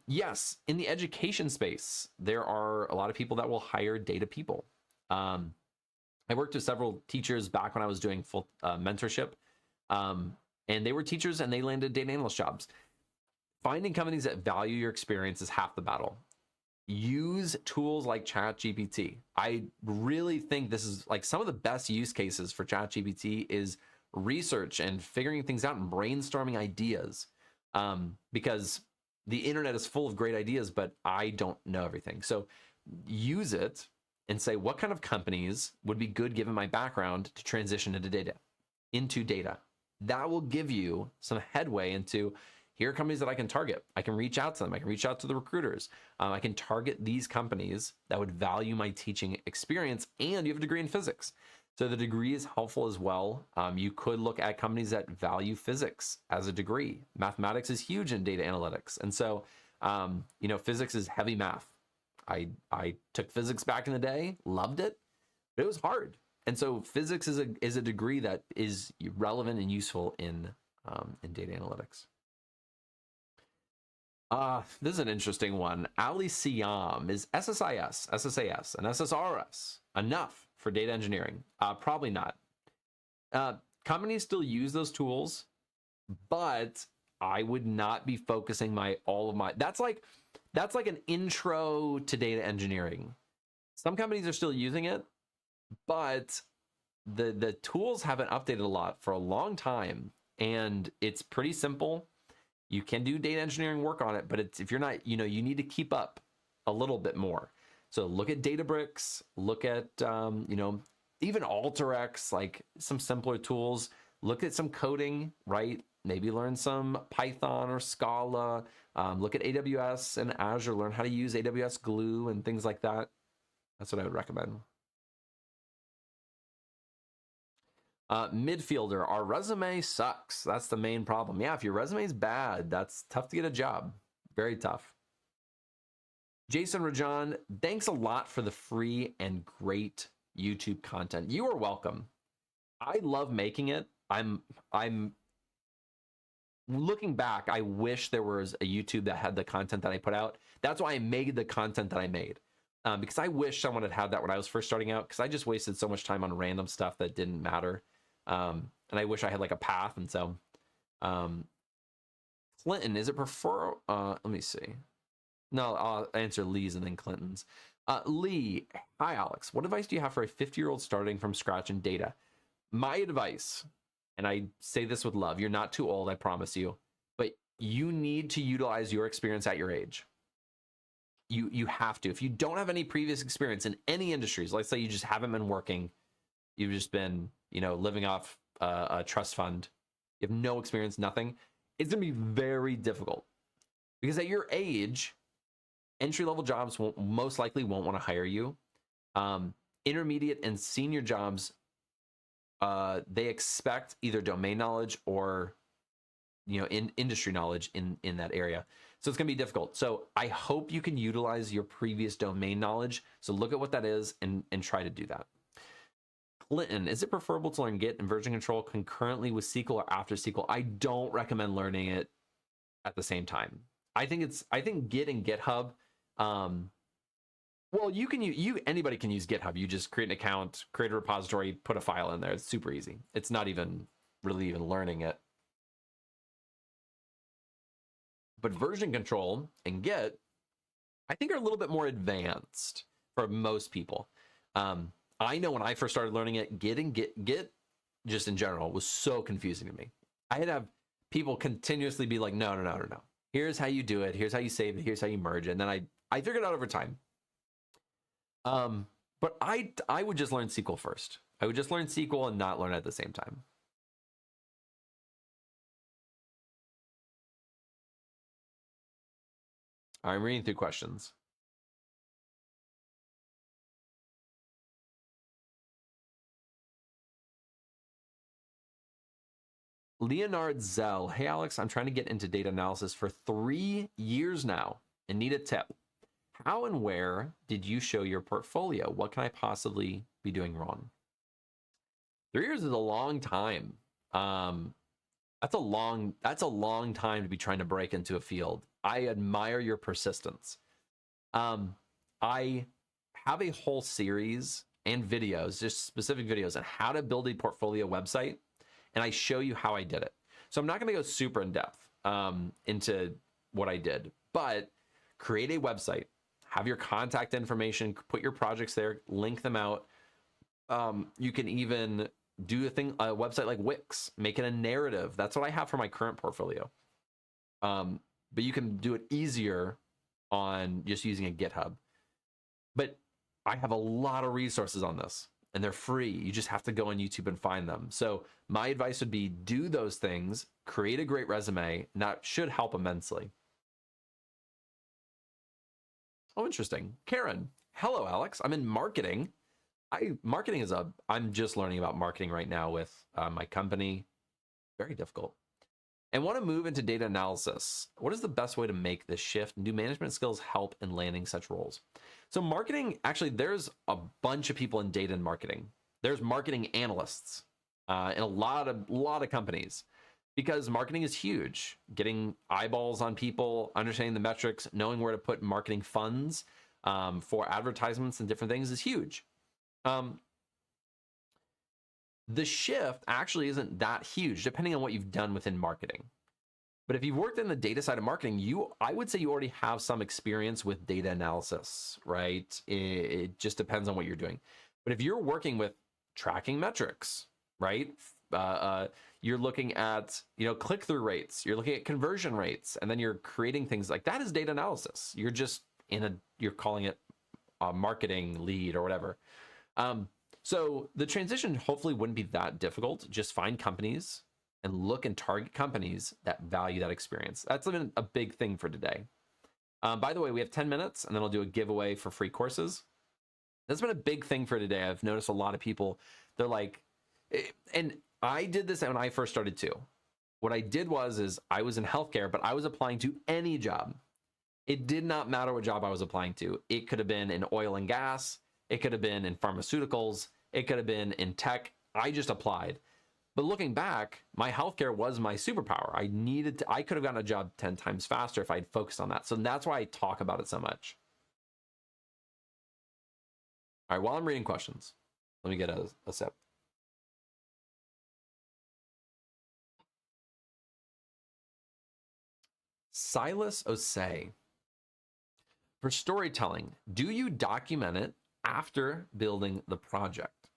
Yes, in the education space, there are a lot of people that will hire data people. I worked with several teachers back when I was doing full mentorship, and they were teachers and they landed data analyst jobs. Finding companies that value your experience is half the battle. Use tools like ChatGPT. I really think this is like some of the best use cases for ChatGPT is research and figuring things out and brainstorming ideas, because the internet is full of great ideas, but I don't know everything. So use it and say, what kind of companies would be good given my background to transition into data? That will give you some headway into, here are companies that I can target. I can reach out to them. I can reach out to the recruiters. I can target these companies that would value my teaching experience, and you have a degree in physics. So the degree is helpful as well. You could look at companies that value physics as a degree. Mathematics is huge in data analytics. And so, physics is heavy math. I took physics back in the day, loved it, but it was hard. And so physics is a degree that is relevant and useful in data analytics. This is an interesting one. Ali Siam, is SSIS, SSAS, and SSRS enough for data engineering? Probably not. Companies still use those tools, but I would not be focusing that's like an intro to data engineering. Some companies are still using it, but the tools haven't updated a lot for a long time, and it's pretty simple. You can do data engineering work on it, but if you're not, you need to keep up a little bit more. So look at Databricks, look at, even Alteryx, like some simpler tools. Look at some coding, right? Maybe learn some Python or Scala. Look at AWS and Azure, learn how to use AWS Glue and things like that. That's what I would recommend. Midfielder, our resume sucks. That's the main problem. Yeah, if your resume is bad, that's tough to get a job. Very tough. Jason Rajan, thanks a lot for the free and great YouTube content. You are welcome. I love making it. I'm looking back, I wish there was a YouTube that had the content that I put out. That's why I made the content that I made. Because I wish someone had that when I was first starting out, because I just wasted so much time on random stuff that didn't matter. And I wish I had like a path. And so, Clinton, is it prefer? Let me see. No, I'll answer Lee's and then Clinton's. Lee, hi Alex. What advice do you have for a 50-year-old starting from scratch in data? My advice, and I say this with love, you're not too old, I promise you, but you need to utilize your experience at your age. You have to. If you don't have any previous experience in any industries, let's say you just haven't been working, you've just been, living off a trust fund, you have no experience, nothing, it's going to be very difficult. Because at your age, entry-level jobs most likely won't want to hire you. Intermediate and senior jobs, they expect either domain knowledge or in industry knowledge in that area. So it's going to be difficult. So I hope you can utilize your previous domain knowledge. So look at what that is and try to do that. Clinton, is it preferable to learn Git and version control concurrently with SQL or after SQL? I don't recommend learning it at the same time. I think Git and GitHub, well, anybody can use GitHub. You just create an account, create a repository, put a file in there. It's super easy. It's not even really learning it. But version control and Git, I think, are a little bit more advanced for most people. I know when I first started learning it, Git just in general was so confusing to me. I had to have people continuously be like, no. Here's how you do it. Here's how you save it. Here's how you merge it. And then I figured it out over time. But I would just learn SQL first. I would just learn SQL and not learn it at the same time. I'm reading through questions. Leonard Zell. Hey, Alex, I'm trying to get into data analysis for 3 years now and need a tip. How and where did you show your portfolio? What can I possibly be doing wrong? 3 years is a long time. That's a long time to be trying to break into a field. I admire your persistence. I have a whole series and videos, just specific videos on how to build a portfolio website, and I show you how I did it. So I'm not going to go super in depth into what I did, but create a website, have your contact information, put your projects there, link them out. You can even do a website like Wix, make it a narrative. That's what I have for my current portfolio. But you can do it easier on just using a GitHub. But I have a lot of resources on this, and they're free. You just have to go on YouTube and find them. So my advice would be do those things, create a great resume, and that should help immensely. Oh, interesting. Karen, hello, Alex. I'm in marketing. I'm just learning about marketing right now with my company. Very difficult. And want to move into data analysis. What is the best way to make this shift? And do management skills help in landing such roles? So marketing, actually, there's a bunch of people in data and marketing. There's marketing analysts in a lot of companies, because marketing is huge. Getting eyeballs on people, understanding the metrics, knowing where to put marketing funds for advertisements and different things is huge. The shift actually isn't that huge, depending on what you've done within marketing. But if you've worked in the data side of marketing, I would say you already have some experience with data analysis, right? It just depends on what you're doing. But if you're working with tracking metrics, right? You're looking at, click-through rates, you're looking at conversion rates, and then you're creating things like that is data analysis. You're just you're calling it a marketing lead or whatever. So the transition hopefully wouldn't be that difficult. Just find companies and look and target companies that value that experience. That's been a big thing for today. By the way, we have 10 minutes and then I'll do a giveaway for free courses. That's been a big thing for today. I've noticed a lot of people, they're like, and I did this when I first started too. What I did is I was in healthcare, but I was applying to any job. It did not matter what job I was applying to. It could have been in oil and gas. It could have been in pharmaceuticals. It could have been in tech. I just applied. But looking back, my healthcare was my superpower. I could have gotten a job 10 times faster if I'd focused on that. So that's why I talk about it so much. All right, while I'm reading questions, let me get a sip. Silas Osei. For storytelling, do you document it after building the project?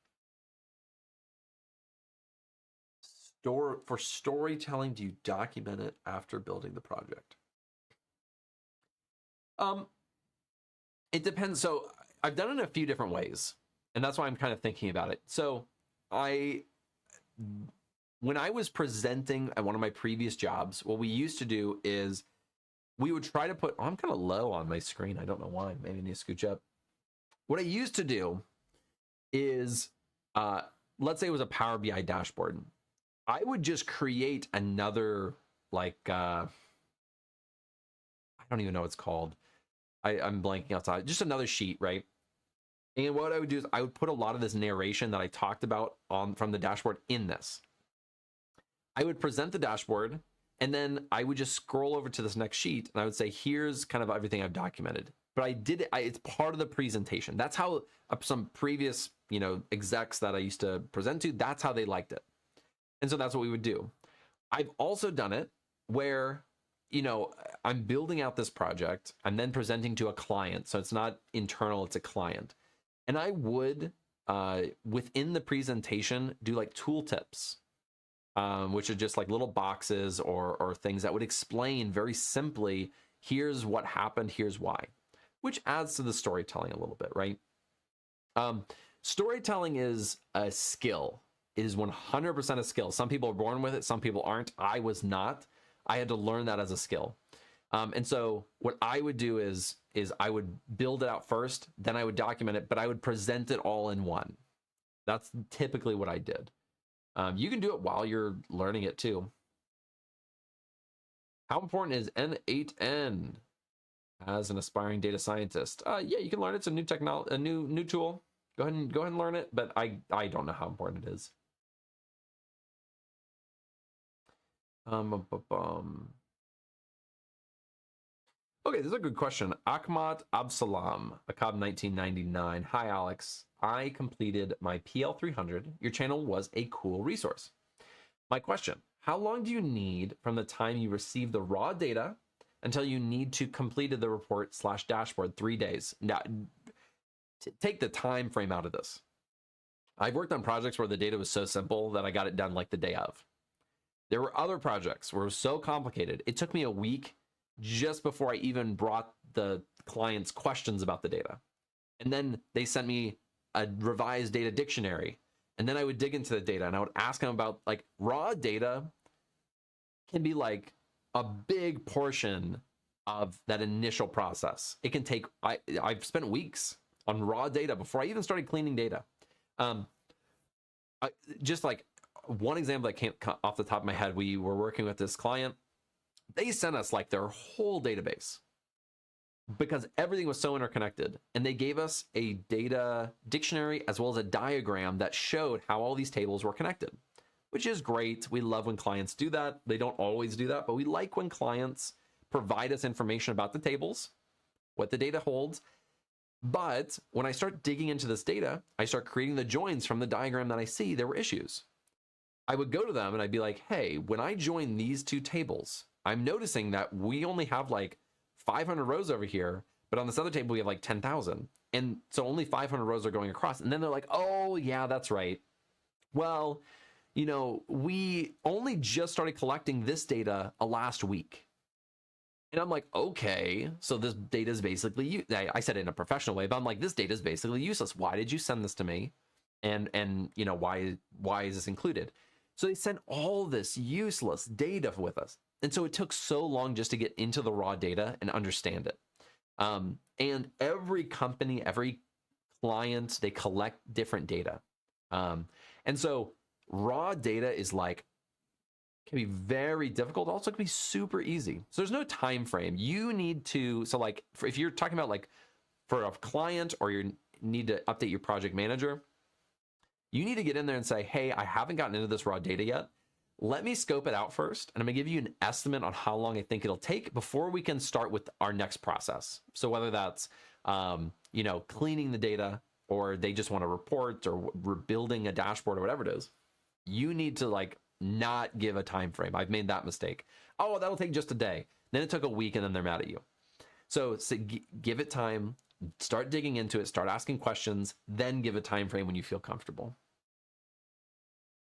For storytelling, do you document it after building the project? It depends. So I've done it in a few different ways, and that's why I'm kind of thinking about it. So when I was presenting at one of my previous jobs, what we used to do is we would try to put, I'm kind of low on my screen. I don't know why. Maybe I need to scooch up. What I used to do is, let's say it was a Power BI dashboard. I would just create another, I don't even know what it's called. I'm blanking outside. Just another sheet, right? And what I would do is I would put a lot of this narration that I talked about from the dashboard in this. I would present the dashboard, and then I would just scroll over to this next sheet, and I would say, here's kind of everything I've documented. But I did it, it's part of the presentation. That's how some previous, execs that I used to present to, that's how they liked it. And so that's what we would do. I've also done it where, I'm building out this project. I'm then presenting to a client. So it's not internal, it's a client. And I would, within the presentation, do like tooltips, which are just like little boxes or things that would explain very simply, here's what happened, here's why, which adds to the storytelling a little bit, right? Storytelling is a skill. It is 100% a skill. Some people are born with it, some people aren't. I was not. I had to learn that as a skill. And so what I would do is I would build it out first, then I would document it, but I would present it all in one. That's typically what I did. You can do it while you're learning it too. How important is N8N as an aspiring data scientist? Yeah, you can learn it. It's a new technology, a new tool. Go ahead and learn it, but I don't know how important it is. Okay, this is a good question. Akhmat Absalam, Akab 1999. Hi, Alex. I completed my PL300. Your channel was a cool resource. My question, how long do you need from the time you receive the raw data until you need to complete the report / dashboard? 3 days. Now, take the time frame out of this. I've worked on projects where the data was so simple that I got it done like the day of. There were other projects where it was so complicated. It took me a week just before I even brought the clients questions about the data. And then they sent me a revised data dictionary. And then I would dig into the data and I would ask them about, like, raw data can be like a big portion of that initial process. It can take, I've spent weeks on raw data before I even started cleaning data. Just like one example that came off the top of my head, we were working with this client. They sent us like their whole database because everything was so interconnected. And they gave us a data dictionary as well as a diagram that showed how all these tables were connected, which is great. We love when clients do that. They don't always do that, but we like when clients provide us information about the tables, what the data holds. But when I start digging into this data, I start creating the joins from the diagram that I see, there were issues. I would go to them and I'd be like, hey, when I join these two tables, I'm noticing that we only have like 500 rows over here, but on this other table, we have like 10,000. And so only 500 rows are going across. And then they're like, oh, yeah, that's right. Well, you know, we only just started collecting this data last week. And I'm like, okay, so this data is basically, I said it in a professional way, but I'm like, this data is basically useless. Why did you send this to me? And you know, why is this included? So they sent all this useless data with us. And so it took so long just to get into the raw data and understand it. And every company, every client, they collect different data. And so raw data is like, can be very difficult. Also can be super easy. So there's no time frame. You need to, so like if you're talking about like for a client or you need to update your project manager, you need to get in there and say, hey, I haven't gotten into this raw data yet. Let me scope it out first. And I'm gonna give you an estimate on how long I think it'll take before we can start with our next process. So whether that's, you know, cleaning the data or they just want to report or we're building a dashboard or whatever it is, you need to like not give a time frame. I've made that mistake. Oh, that'll take just a day. Then it took a week and then they're mad at you. So give it time, start digging into it, start asking questions, then give a time frame when you feel comfortable.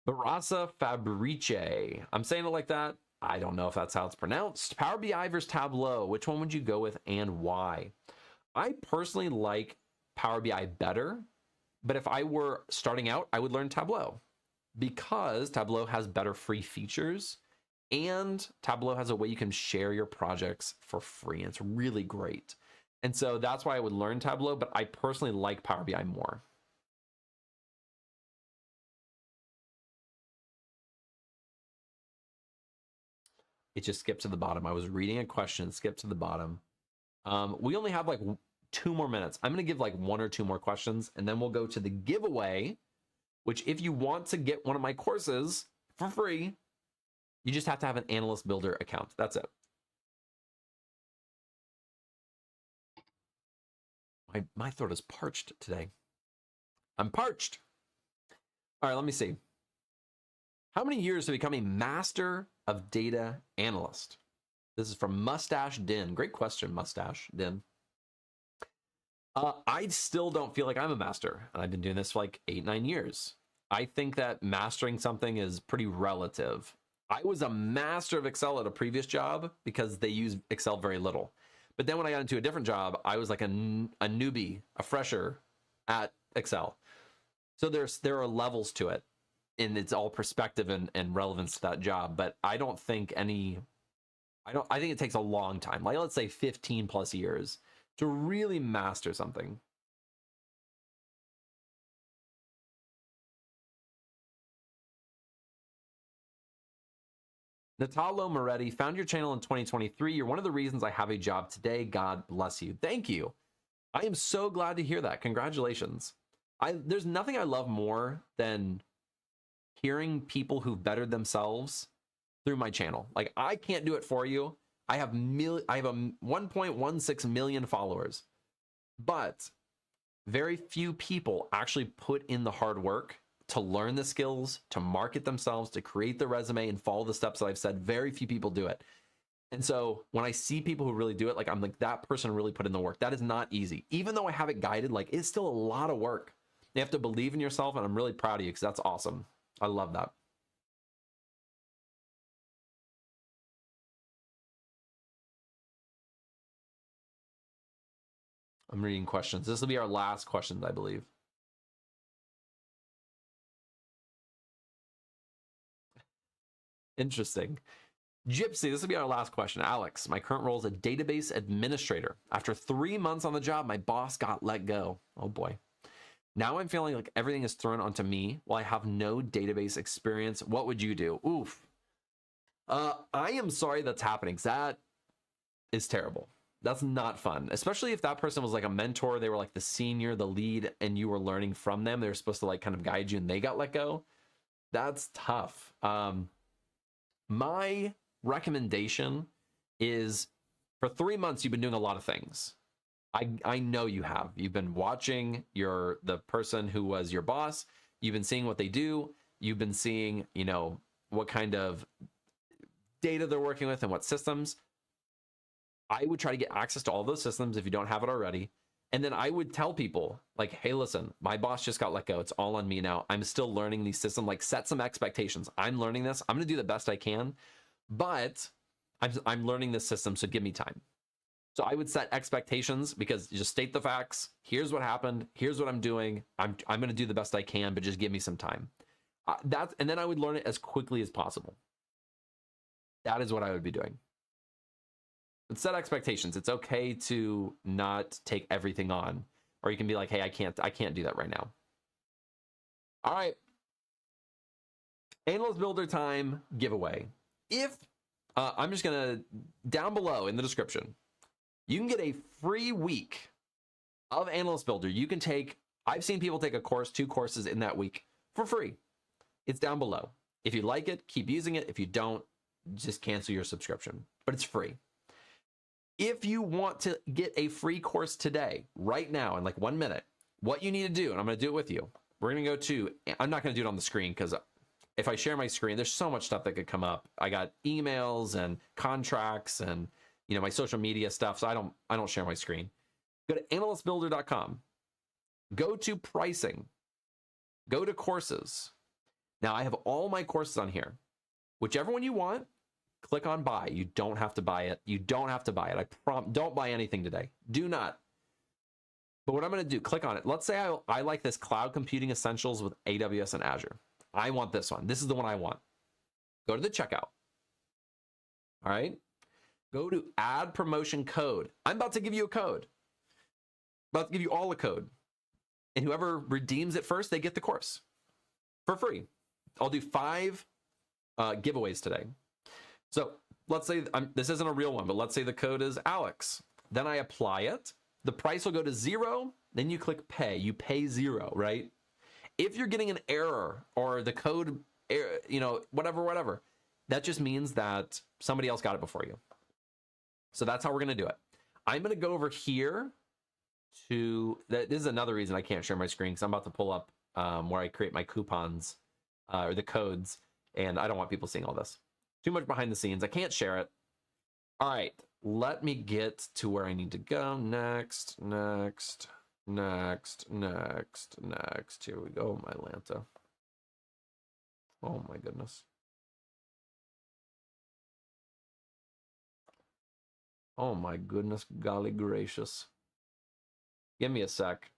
Barasa Fabrice. I'm saying it like that. I don't know if that's how it's pronounced. Power BI versus Tableau. Which one would you go with and why? I personally like Power BI better, but if I were starting out, I would learn Tableau because Tableau has better free features and Tableau has a way you can share your projects for free. And it's really great. And so that's why I would learn Tableau, but I personally like Power BI more. It just skipped to the bottom. I was reading a question, skipped to the bottom. We only have like 2 more minutes. I'm going to give like 1 or 2 more questions, and then we'll go to the giveaway, which if you want to get one of my courses for free, you just have to have an Analyst Builder account. That's it. My throat is parched today. I'm parched. All right, let me see. How many years to become a master of data analyst? This is from Mustache Din. Great question, Mustache Din. I still don't feel like I'm a master, and I've been doing this for like 8-9 years. I think that mastering something is pretty relative. I was a master of Excel at a previous job because they use Excel very little. But then when I got into a different job, I was like a newbie, a fresher at Excel. So there are levels to it, and it's all perspective and relevance to that job. But I think it takes a long time, like let's say 15 plus years to really master something. Natalo Moretti, found your channel in 2023. You're one of the reasons I have a job today. God bless you. Thank you. I am so glad to hear that. Congratulations. There's nothing I love more than hearing people who've bettered themselves through my channel. Like, I can't do it for you. I have a 1.16 million followers, but very few people actually put in the hard work to learn the skills, to market themselves, to create the resume and follow the steps that I've said. Very few people do it. And so when I see people who really do it, like, I'm like, that person really put in the work. That is not easy. Even though I have it guided, like, it's still a lot of work. You have to believe in yourself, and I'm really proud of you because that's awesome. I love that. I'm reading questions. This will be our last questions, I believe. Interesting. Gypsy, this will be our last question. Alex, my current role is a database administrator. After 3 months on the job, my boss got let go. Oh boy. Now I'm feeling like everything is thrown onto me while I have no database experience. What would you do? Oof. I am sorry that's happening. That is terrible. That's not fun, especially if that person was like a mentor. They were like the senior, the lead, and you were learning from them. They were supposed to like kind of guide you and they got let go. That's tough. My recommendation is, for 3 months, you've been doing a lot of things. I know you have. You've been watching the person who was your boss. You've been seeing what they do. You've been seeing, what kind of data they're working with and what systems. I would try to get access to all those systems if you don't have it already. And then I would tell people, like, hey, listen, my boss just got let go. It's all on me now. I'm still learning these systems. Like, set some expectations. I'm learning this. I'm going to do the best I can, but I'm learning this system, so give me time. So I would set expectations, because you just state the facts. Here's what happened. Here's what I'm doing. I'm going to do the best I can, but just give me some time. And then I would learn it as quickly as possible. That is what I would be doing. But set expectations. It's okay to not take everything on, or you can be like, hey, I can't do that right now. All right. Analyst Builder time giveaway. If I'm just going to, down below in the description, you can get a free week of Analyst Builder. You can take, I've seen people take a course, 2 courses in that week for free. It's down below. If you like it, keep using it. If you don't, just cancel your subscription, but it's free. If you want to get a free course today, right now, in like 1 minute, what you need to do, and I'm going to do it with you. We're going to go to, I'm not going to do it on the screen, because if I share my screen, there's so much stuff that could come up. I got emails and contracts and, my social media stuff. So I don't share my screen. Go to analystbuilder.com. Go to pricing. Go to courses. Now I have all my courses on here. Whichever one you want, click on buy. You don't have to buy it. You don't have to buy it. Don't buy anything today. Do not. But what I'm going to do, click on it. Let's say I like this Cloud Computing Essentials with AWS and Azure. I want this one. This is the one I want. Go to the checkout. All right. Go to add promotion code. I'm about to give you a code. I'm about to give you all a code. And whoever redeems it first, they get the course for free. I'll do 5 giveaways today. So let's say this isn't a real one, but let's say the code is Alex. Then I apply it. The price will go to 0. Then you click pay. You pay 0, right? If you're getting an error or the code, whatever, that just means that somebody else got it before you. So that's how we're going to do it. I'm going to go over here to, this is another reason I can't share my screen, because I'm about to pull up where I create my coupons or the codes, and I don't want people seeing all this. Too much behind the scenes. I can't share it. All right, let me get to where I need to go. Next. Here we go, my Lanta. Oh my goodness. Oh my goodness, golly gracious. Give me a sec.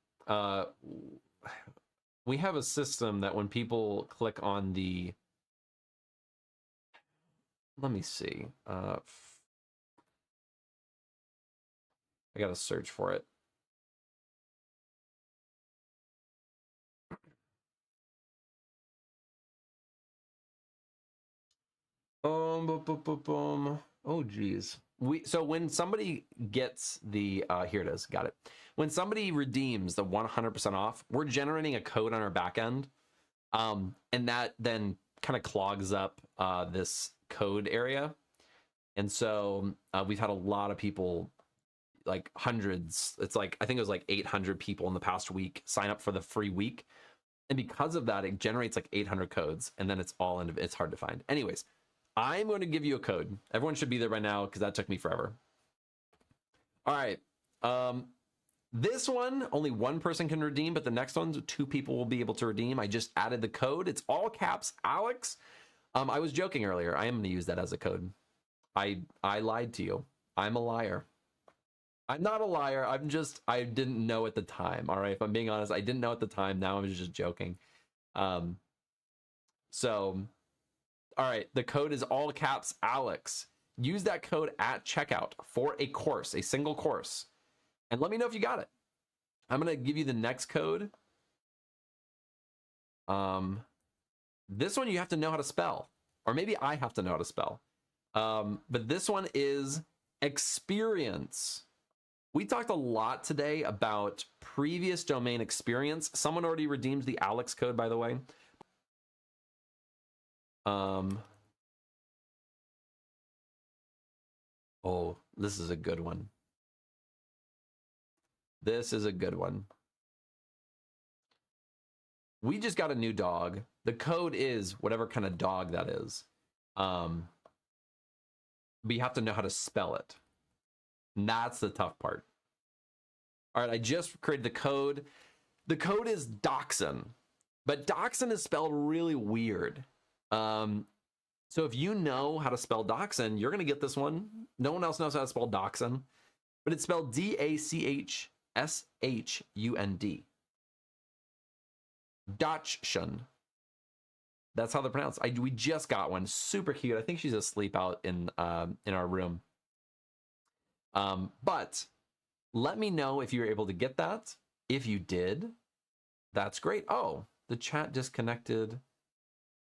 we have a system that when people click on the, let me see, I gotta search for it. Oh geez. So when somebody gets the here it is, got it. When somebody redeems the 100% off, we're generating a code on our back end, and that then kind of clogs up this code area. And so we've had a lot of people, like hundreds. It's like I think it was like 800 people in the past week sign up for the free week, and because of that, it generates like 800 codes, and then it's all in. It's hard to find. Anyways. I'm going to give you a code. Everyone should be there by now because that took me forever. All right. This one, only one person can redeem, but the next one, 2 people will be able to redeem. I just added the code. It's all caps, Alex. I was joking earlier. I am going to use that as a code. I lied to you. I'm a liar. I'm not a liar. I didn't know at the time. All right. If I'm being honest, I didn't know at the time. Now I'm just joking. All right, the code is all caps Alex. Use that code at checkout for a course, a single course. And let me know if you got it. I'm going to give you the next code. This one you have to know how to spell. Or maybe I have to know how to spell. But this one is experience. We talked a lot today about previous domain experience. Someone already redeemed the Alex code, by the way. Oh, this is a good one. This is a good one. We just got a new dog. The code is whatever kind of dog that is. But you have to know how to spell it. And that's the tough part. All right, I just created the code. The code is Dachshund, but Dachshund is spelled really weird. So if you know how to spell Dachshund, you're going to get this one. No one else knows how to spell Dachshund, but it's spelled Dachshund. Dachshund. That's how they're pronounced. We just got one. Super cute. I think she's asleep out in our room. But let me know if you were able to get that. If you did, that's great. Oh, the chat disconnected.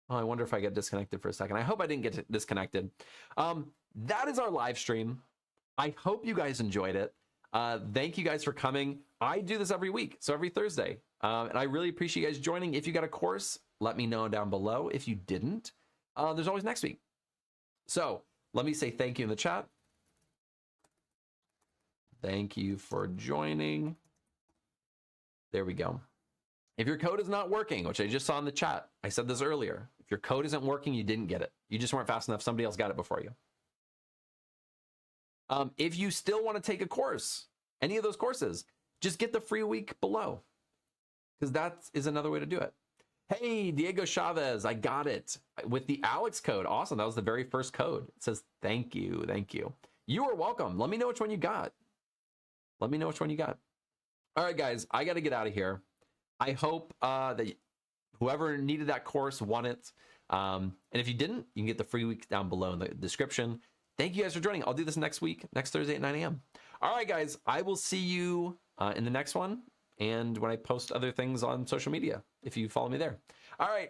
Oh, I wonder if I get disconnected for a second. I hope I didn't get disconnected. That is our live stream. I hope you guys enjoyed it. Thank you guys for coming. I do this every week, so every Thursday. And I really appreciate you guys joining. If you got a course, let me know down below. If you didn't, there's always next week. So let me say thank you in the chat. Thank you for joining. There we go. If your code is not working, which I just saw in the chat, I said this earlier. If your code isn't working, you didn't get it. You just weren't fast enough. Somebody else got it before you. If you still want to take a course, any of those courses, just get the free week below, because that is another way to do it. Hey, Diego Chavez, I got it with the Alex code. Awesome. That was the very first code. It says, thank you. Thank you. You are welcome. Let me know which one you got. Let me know which one you got. All right, guys, I got to get out of here. I hope that whoever needed that course won it. And if you didn't, you can get the free week down below in the description. Thank you guys for joining. I'll do this next week, next Thursday at 9 a.m. All right, guys, I will see you in the next one and when I post other things on social media, if you follow me there. All right.